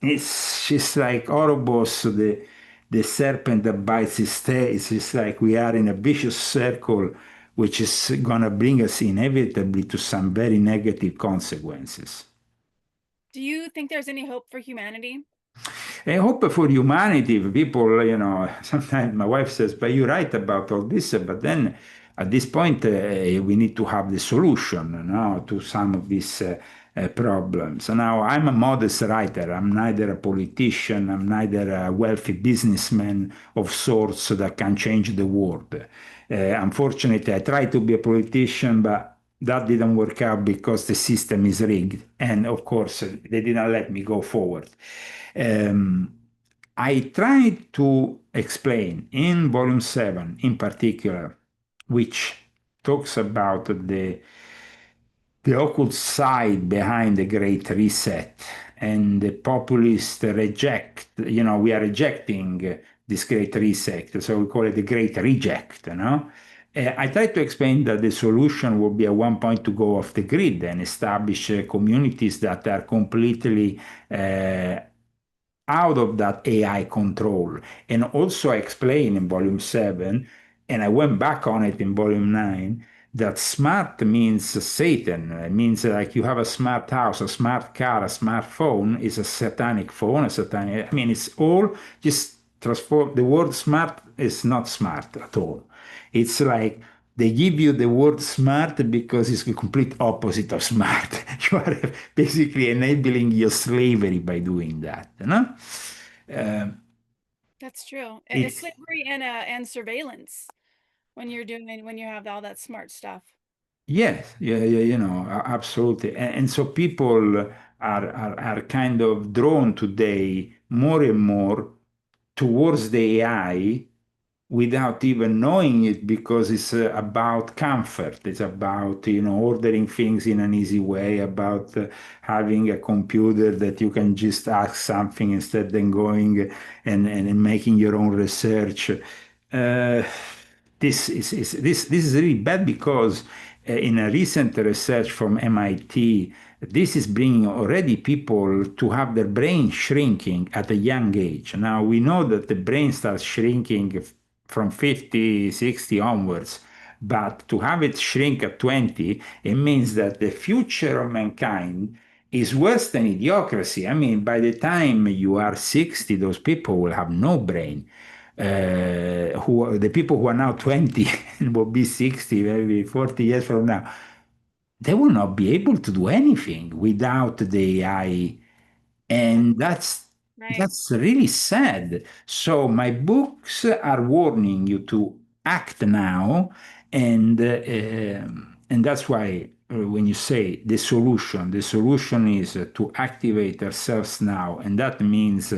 it's just like Ouroboros, the serpent that bites his tail. It's just like we are in a vicious circle, which is going to bring us inevitably to some very negative consequences. Do you think there's any hope for humanity? I hope for humanity, people, sometimes my wife says, but you're right about all this, but then at this point, we need to have the solution, to some of these problems. Now, I'm a modest writer. I'm neither a politician, I'm neither a wealthy businessman of sorts that can change the world. Unfortunately, I tried to be a politician, but that didn't work out because the system is rigged. And of course, they didn't let me go forward. Um, I tried to explain in volume 7 in particular, which talks about the occult side behind the Great Reset and the populist reject, we are rejecting this Great Reset, so we call it the Great Reject, I tried to explain that the solution would be at one point to go off the grid and establish communities that are completely out of that AI control. And also I explain in volume 7, and I went back on it in volume 9, that smart means Satan. It means like you have a smart house, a smart car, a smart phone is a satanic phone, it's all just transform. The word smart is not smart at all. It's like they give you the word smart because it's the complete opposite of smart. You are basically enabling your slavery by doing that. Uh, That's true. It's it's slavery and surveillance when you have all that smart stuff. Yes, yeah, yeah, absolutely. And so people are kind of drawn today more and more towards the AI without even knowing it because it's about comfort. It's about, ordering things in an easy way, about having a computer that you can just ask something instead than going and making your own research. Uh, this is really bad because in a recent research from MIT, this is bringing already people to have their brain shrinking at a young age. Now, we know that the brain starts shrinking from 50, 60 onwards, but to have it shrink at 20, it means that the future of mankind is worse than idiocracy. I mean, by the time you are 60, those people will have no brain. The people who are now 20 and will be 60, maybe 40 years from now, they will not be able to do anything without the AI, That's and right. that's really sad. So my books are warning you to act now, and that's why when you say the solution is to activate ourselves now, and that means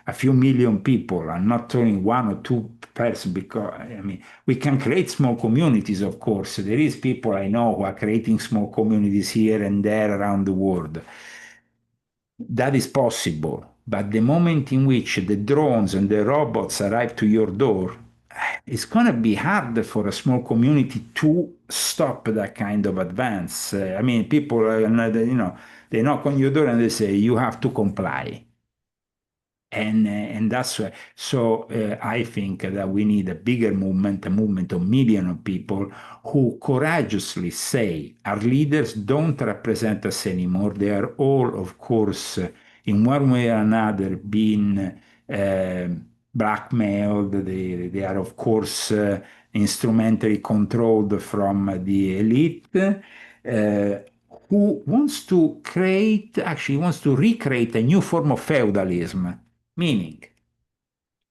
a few million people. I'm not telling one or two person because I mean we can create small communities. Of course, there is people I know who are creating small communities here and there around the world. That is possible, but the moment in which the drones and the robots arrive to your door, it's going to be hard for a small community to stop that kind of advance. People, they knock on your door and they say, you have to comply. And that's why. So I think that we need a bigger movement, a movement of millions of people who courageously say our leaders don't represent us anymore. They are all, of course, in one way or another, being blackmailed. They are, of course, instrumentally controlled from the elite. Who wants to actually wants to recreate a new form of feudalism. Meaning,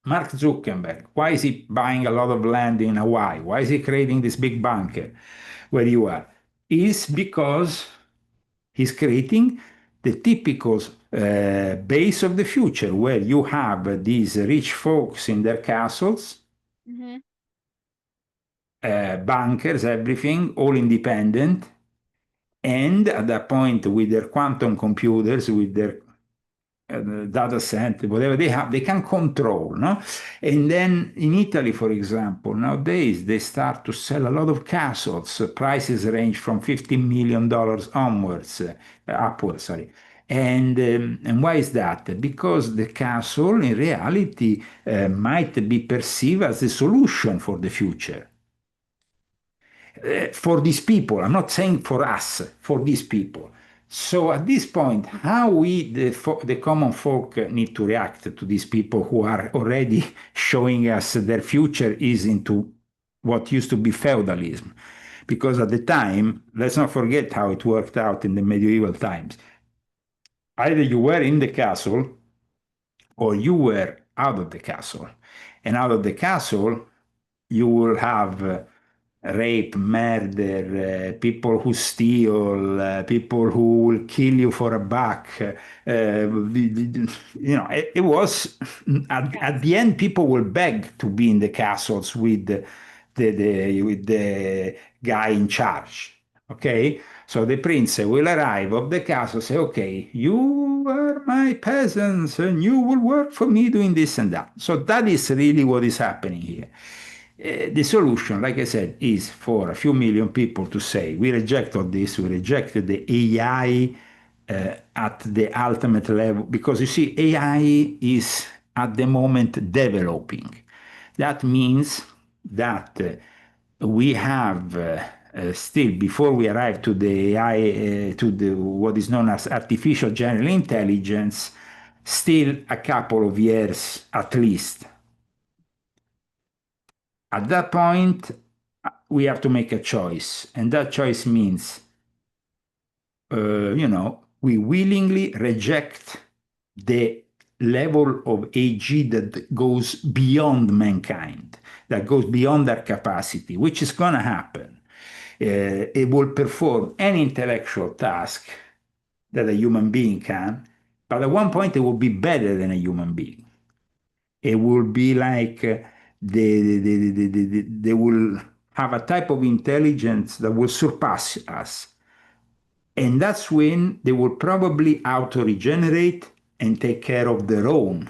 Mark Zuckerberg, why is he buying a lot of land in Hawaii? Why is he creating this big bunker where you are? Is because he's creating the typical base of the future where you have these rich folks in their castles, Hmm. bankers, everything, all independent, and at that point with their quantum computers, with their data center, whatever they have, they can control, no? And then in Italy, for example, nowadays they start to sell a lot of castles. Prices range from $15 million onwards, upwards, sorry. And why is that? Because the castle, in reality, might be perceived as a solution for the future for these people. I'm not saying for us, for these people. So at this point, how we, the common folk, need to react to these people who are already showing us their future is into what used to be feudalism? Because at the time, let's not forget how it worked out in the medieval times. Either you were in the castle or you were out of the castle. And out of the castle, you will have rape, murder, people who steal, people who will kill you for a buck. It was at Yes. the end, people will beg to be in the castles with the guy in charge. Okay, so the prince will arrive of the castle, say, "Okay, you are my peasants, and you will work for me doing this and that." So that is really what is happening here. The solution, like I said, is for a few million people to say, we reject all this, we reject the AI at the ultimate level, because you see, AI is at the moment developing. That means that we have still, before we arrive to the AI, to the what is known as artificial general intelligence, still a couple of years at least. At that point, we have to make a choice, and that choice means, we willingly reject the level of AG that goes beyond mankind, that goes beyond our capacity, which is going to happen. It will perform any intellectual task that a human being can, but at one point it will be better than a human being. It will be like they will have a type of intelligence that will surpass us. And that's when they will probably auto regenerate and take care of their own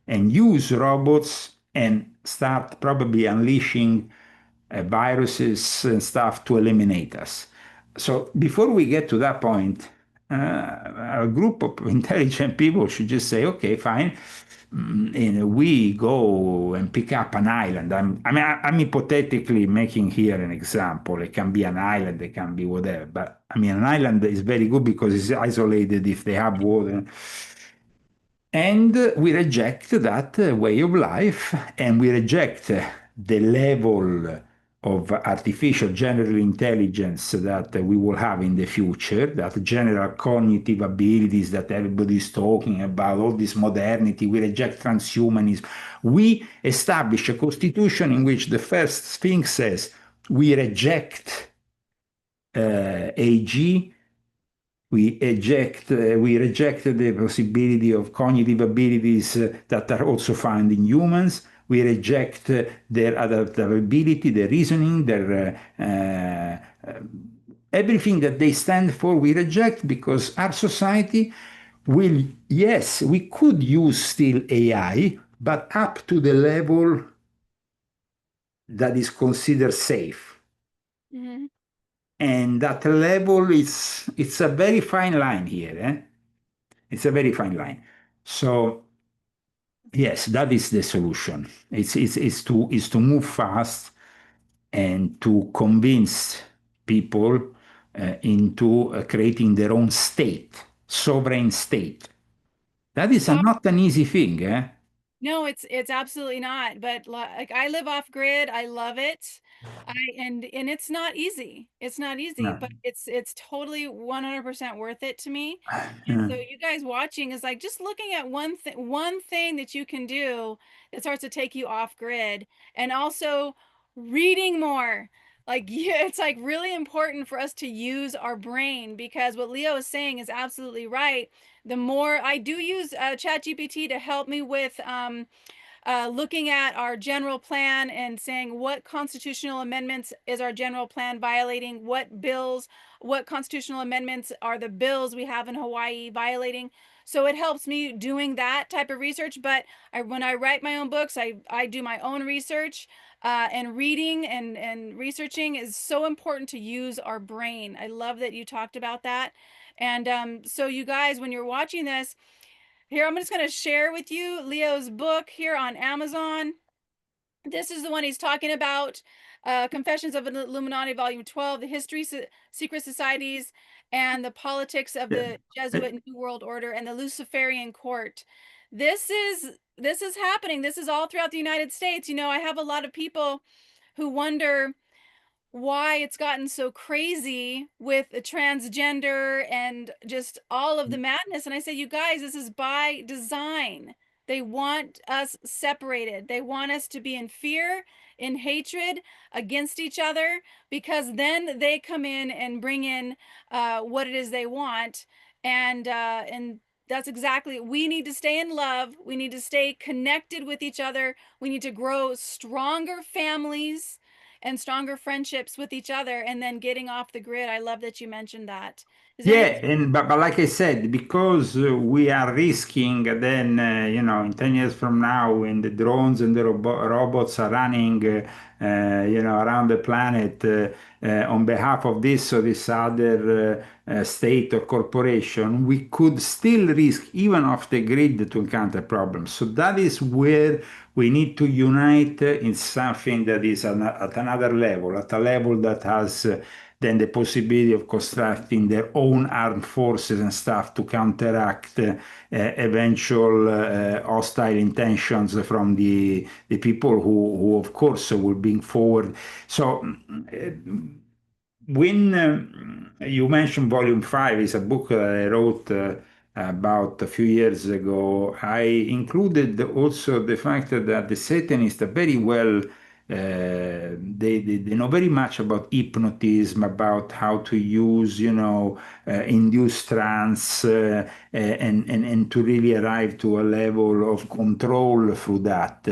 and use robots and start probably unleashing viruses and stuff to eliminate us. So before we get to that point, a group of intelligent people should just say, okay, fine. And we go and pick up an island. I'm hypothetically making here an example. It can be an island, it can be whatever. But I mean, an island is very good because it's isolated if they have water. And we reject that way of life, and we reject the level of artificial general intelligence that we will have in the future, that general cognitive abilities that everybody is talking about, all this modernity. We reject transhumanism. We establish a constitution in which the first thing says we reject AG. We reject the possibility of cognitive abilities that are also found in humans. We reject their adaptability, their reasoning, their everything that they stand for. We reject because our society will, yes, we could use still AI, but up to the level that is considered safe. Mhm. And that level is it's a very fine line here. It's a very fine line. So yes, that is the solution. It's to move fast and to convince people into creating their own state, sovereign state. That is Well, not an easy thing, eh? no, it's absolutely not. But like I live off grid. I love it. And it's not easy. It's not easy, No. but it's totally 100% worth it to me. And so Mm. you guys watching is like just looking at one thing that you can do that starts to take you off grid, and also reading more. Like yeah, it's like really important for us to use our brain, because what Leo is saying is absolutely right. The more I do use ChatGPT to help me with looking at our general plan and saying what constitutional amendments is our general plan violating, what bills, what constitutional amendments are the bills we have in Hawaii violating. So it helps me doing that type of research. But when I write my own books, I do my own research. And reading and researching is so important to use our brain. I love that you talked about that. And so, you guys, when you're watching this, here, I'm just going to share with you Leo's book here on Amazon. This is the one he's talking about, Confessions of an Illuminati, Volume 12, The History, Secret Societies, and the Politics of Yeah. the Jesuit New World Order and the Luciferian Court. This is happening. This is all throughout the United States. I have a lot of people who wonder why it's gotten so crazy with the transgender and just all of the madness. And I say, you guys, this is by design. They want us separated. They want us to be in fear, in hatred against each other, because then they come in and bring in what it is they want. And that's exactly, we need to stay in love. We need to stay connected with each other. We need to grow stronger families and stronger friendships with each other, and then getting off the grid. I love that you mentioned that. Is there Yeah, anything? and but like I said, because we are risking then, in 10 years from now, when the drones and the robots are running, around the planet on behalf of this or this other state or corporation, we could still risk even off the grid to encounter problems. So that is where we need to unite in something that is at another level, at a level that has then the possibility of constructing their own armed forces and stuff to counteract eventual hostile intentions from the people who of course, will bring forward. So, when you mentioned Volume 5 is a book that I wrote about a few years ago, I included also the fact that the Satanists are very well, they know very much about hypnotism, about how to use, induced trance, and to really arrive to a level of control through that.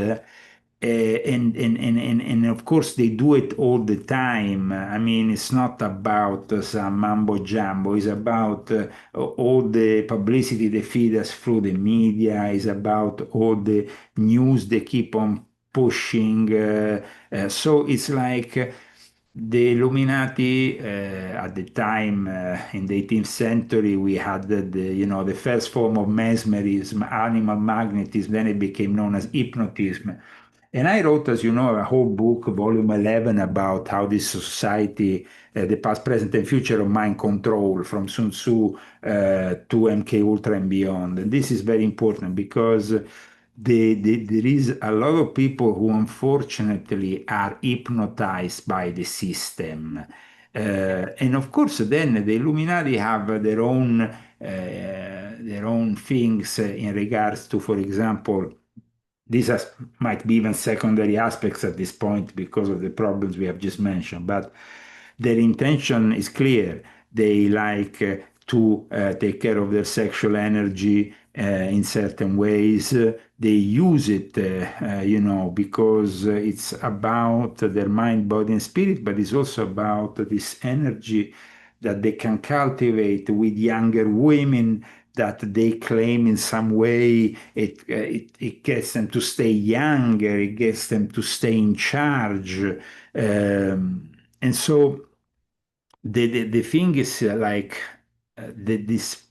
And of course they do it all the time. I mean, it's not about some mambo jumbo. It's about all the publicity they feed us through the media. It's about all the news they keep on pushing. So it's like the Illuminati, at the time, in the 18th century, we had the first form of mesmerism, animal magnetism. Then it became known as hypnotism. And I wrote, as you know, a whole book, volume 11, about how this society, the past, present, and future of mind control, from Sun Tzu to MK Ultra and beyond. And this is very important because there is a lot of people who unfortunately are hypnotized by the system. And of course, then the Illuminati have their own things in regards to, for example, might be even secondary aspects at this point because of the problems we have just mentioned, but their intention is clear. They like to take care of their sexual energy in certain ways. They use it, because it's about their mind, body, and spirit, but it's also about this energy that they can cultivate with younger women that they claim in some way it gets them to stay younger, it gets them to stay in charge. And so the thing is, like, this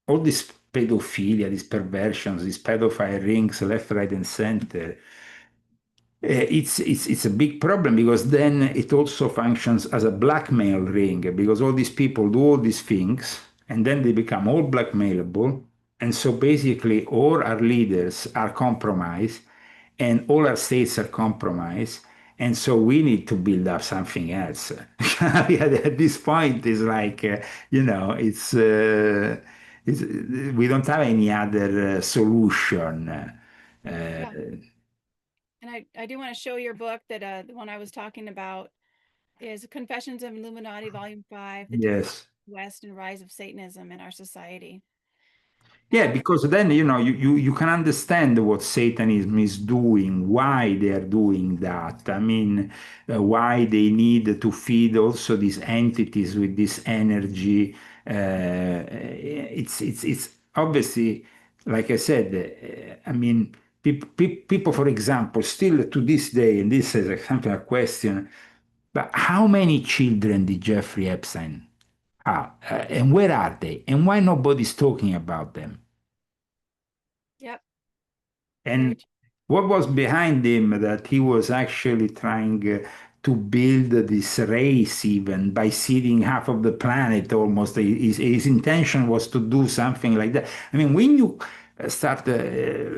all this pedophilia, these perversions, these pedophile rings left, right, and center. It's a big problem because then it also functions as a blackmail ring because all these people do all these things and then they become all blackmailable. And so basically, all our leaders are compromised and all our states are compromised. And so we need to build up something else. At this point, it's like, we don't have any other solution. Yeah. And I do want to show your book that the one I was talking about is Confessions of Illuminati, Volume 5, The Decline Yes. of the West and Rise of Satanism in Our Society. Yeah, because then you can understand what Satanism is doing, why they are doing that. I mean, why they need to feed also these entities with this energy. It's obviously, like I said, I mean, people, for example, still to this day, and this is something a question, but how many children did Jeffrey Epstein have, and where are they, and why nobody's talking about them? Yep. Very And true. what was behind him that he was actually trying to build this race even by seeding half of the planet almost. His intention was to do something like that. I mean, when you start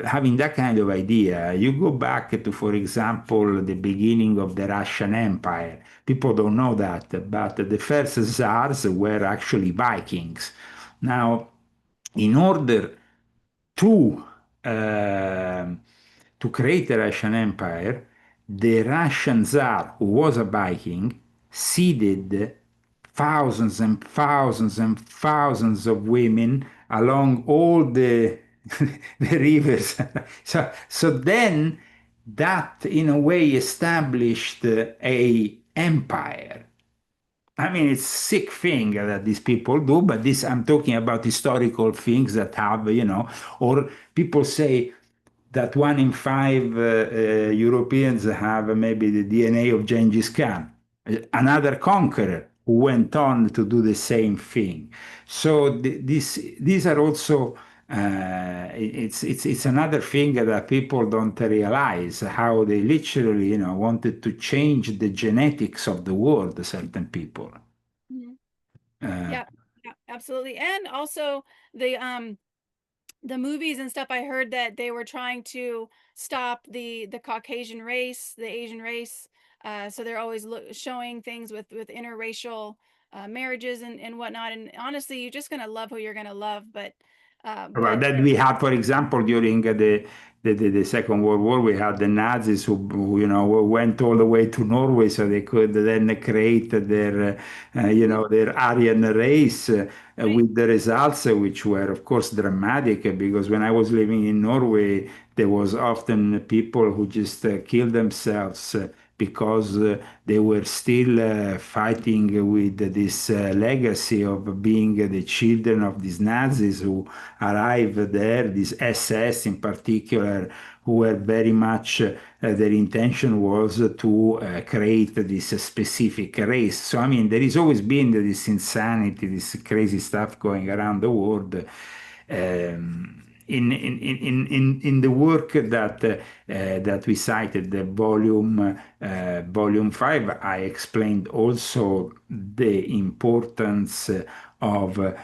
having that kind of idea, you go back to, for example, the beginning of the Russian Empire. People don't know that, but the first Tsars were actually Vikings. Now, in order to um to create the Russian Empire, the Russian Tsar, who was a Viking, seeded thousands and thousands and thousands of women along all the rivers. So then that, in a way, established a empire. I mean, it's sick thing that these people do, but this I'm talking about historical things that have, or people say that 1 in 5 Europeans have maybe the DNA of Genghis Khan, another conqueror who went on to do the same thing. So these are also it's another thing that people don't realize how they literally wanted to change the genetics of the world. Certain people. Mhm. Uh, Yeah, yeah, absolutely. And also the um the movies and stuff, I heard that they were trying to stop the Caucasian race, the Asian race. So they're always showing things with interracial marriages and whatnot. And honestly, you're just gonna love who you're gonna love. Well, But that we had, for example, during the Second World War, we had the Nazis who, went all the way to Norway so they could then create their Aryan race right. with the results, which were, of course, dramatic. Because when I was living in Norway, there was often people who just killed themselves because they were still fighting with this legacy of being the children of these Nazis who arrived there, these SS in particular, who were very much, their intention was to create this specific race. So, I mean, there has always been this insanity, this crazy stuff going around the world. In the work that we cited, the volume 5, I explained also the importance of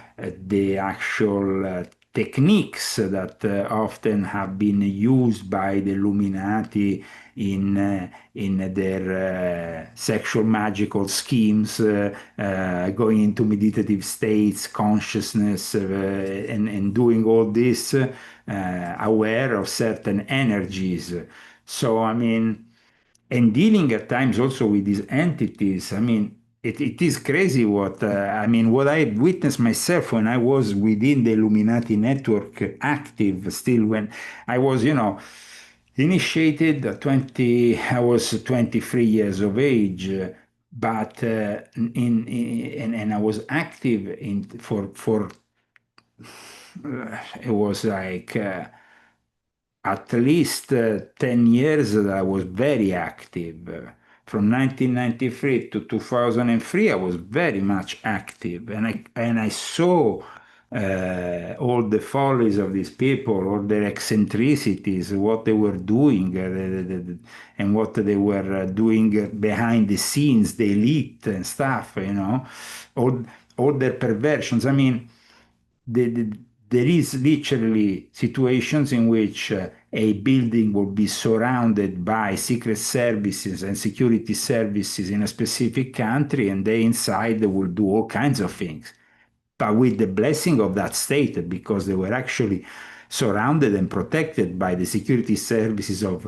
the actual techniques that often have been used by the Illuminati in their sexual magical schemes, going into meditative states, consciousness, and doing all this aware of certain energies. So, I mean, and dealing at times also with these entities. I mean, it is crazy what I witnessed myself when I was within the Illuminati network active still when I was, initiated at 20, I was 23 years of age, but and I was active for it was like at least 10 years that I was very active. From 1993 to 2003, I was very much active, and I saw all the follies of these people, all their eccentricities, what they were doing, and what they were doing behind the scenes, the elite and stuff, all all their perversions. I mean, there is literally situations in which a building will be surrounded by secret services and security services in a specific country, and they inside will do all kinds of things, but with the blessing of that state because they were actually surrounded and protected by the security services of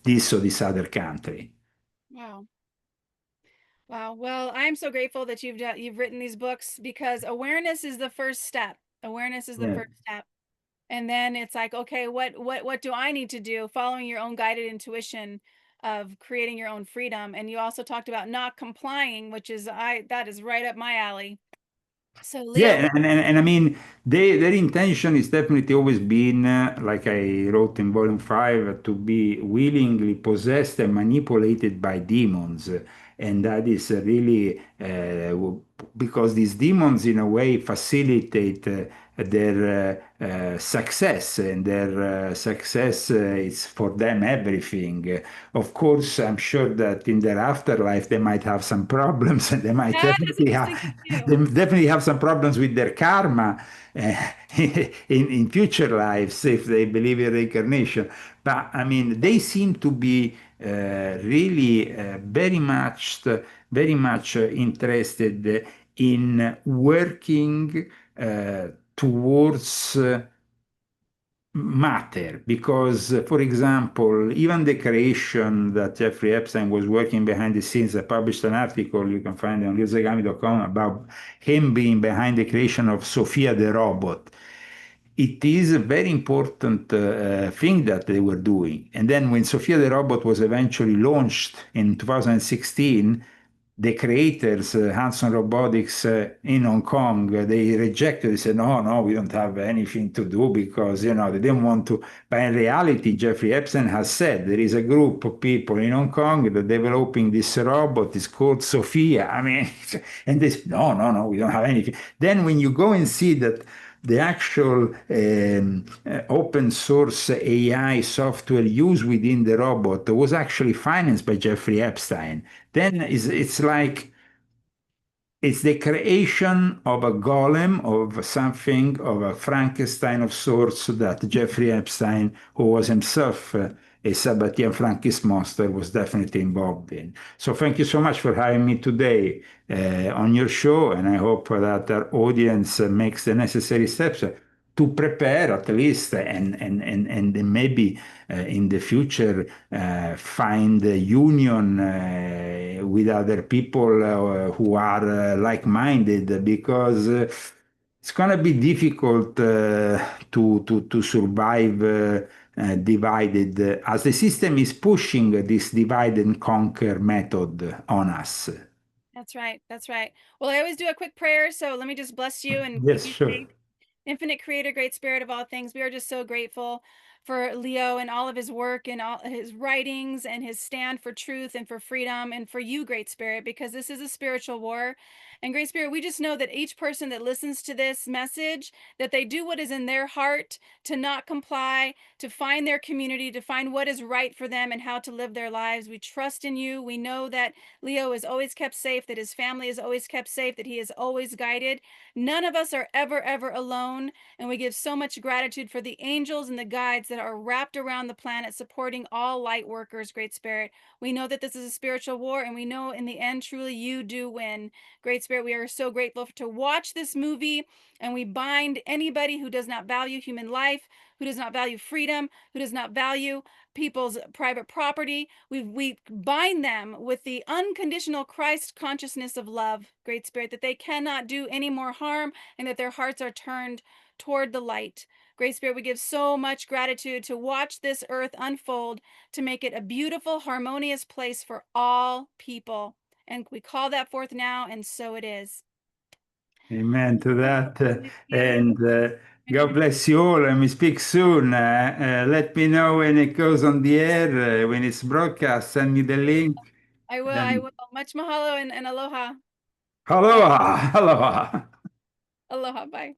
this or this other country. Wow. Wow. Well, I'm so grateful that you've written these books because awareness is the first step. Awareness is the Yeah. first step. And then it's like, okay, what do I need to do? Following your own guided intuition of creating your own freedom. And you also talked about not complying, which is I that is right up my alley. So Leo, Yeah, and I mean, their intention is definitely always been, like I wrote in volume five, to be willingly possessed and manipulated by demons. And that is really because these demons, in a way, facilitate their success, and their success is for them everything. Of course, I'm sure that in their afterlife they might have some problems, and they might that is definitely have, interesting too. they definitely have some problems with their karma in future lives if they believe in reincarnation. But I mean, they seem to be really very much interested in working towards matter because, for example, even the creation that Jeffrey Epstein was working behind the scenes. I published an article you can find on gavin.com about him being behind the creation of Sophia the robot. It is a very important thing that they were doing. And then when Sophia the robot was eventually launched in 2016, the creators, Hanson Robotics in Hong Kong, they rejected. They said, no, no, we don't have anything to do because, they didn't want to. But in reality, Jeffrey Epstein has said there is a group of people in Hong Kong that are developing this robot. It's called Sophia. I mean, and they said, no, no, no, we don't have anything. Then when you go and see that the actual open source AI software used within the robot was actually financed by Jeffrey Epstein, then it's like it's the creation of a golem, of something, of a Frankenstein of sorts that Jeffrey Epstein, who was himself a Sabbatean Frankist monster, was definitely involved in. So thank you so much for having me today on your show, and I hope that our audience makes the necessary steps to prepare at least, and maybe in the future find a union with other people who are like-minded, because it's going to be difficult to survive divided, as the system is pushing this divide and conquer method on us. That's right. That's right. Well, I always do a quick prayer, so let me just bless you and keep Yes, you sure. safe. Infinite Creator, Great Spirit of all things, we are just so grateful for Leo and all of his work and all his writings and his stand for truth and for freedom, and for you, Great Spirit, because this is a spiritual war. And Great Spirit, we just know that each person that listens to this message, that they do what is in their heart, to not comply, to find their community, to find what is right for them and how to live their lives. We trust in you. We know that Leo is always kept safe, that his family is always kept safe, that he is always guided. None of us are ever alone. And we give so much gratitude for the angels and the guides that are wrapped around the planet supporting all light workers, Great Spirit. We know that this is a spiritual war, and we know in the end, truly, you do win. Great Spirit, we are so grateful to watch this movie, and we bind anybody who does not value human life, who does not value freedom, who does not value people's private property. We bind them with the unconditional Christ consciousness of love, Great Spirit, that they cannot do any more harm, and that their hearts are turned toward the light. Great Spirit, we give so much gratitude to watch this earth unfold, to make it a beautiful, harmonious place for all people. And we call that forth now, and so it is. Amen to that. Yes. And God bless you all. And we speak soon. Let me know when it goes on the air, when it's broadcast. Send me the link. I will. I And will. Much mahalo and aloha. aloha, aloha. Aloha. Bye.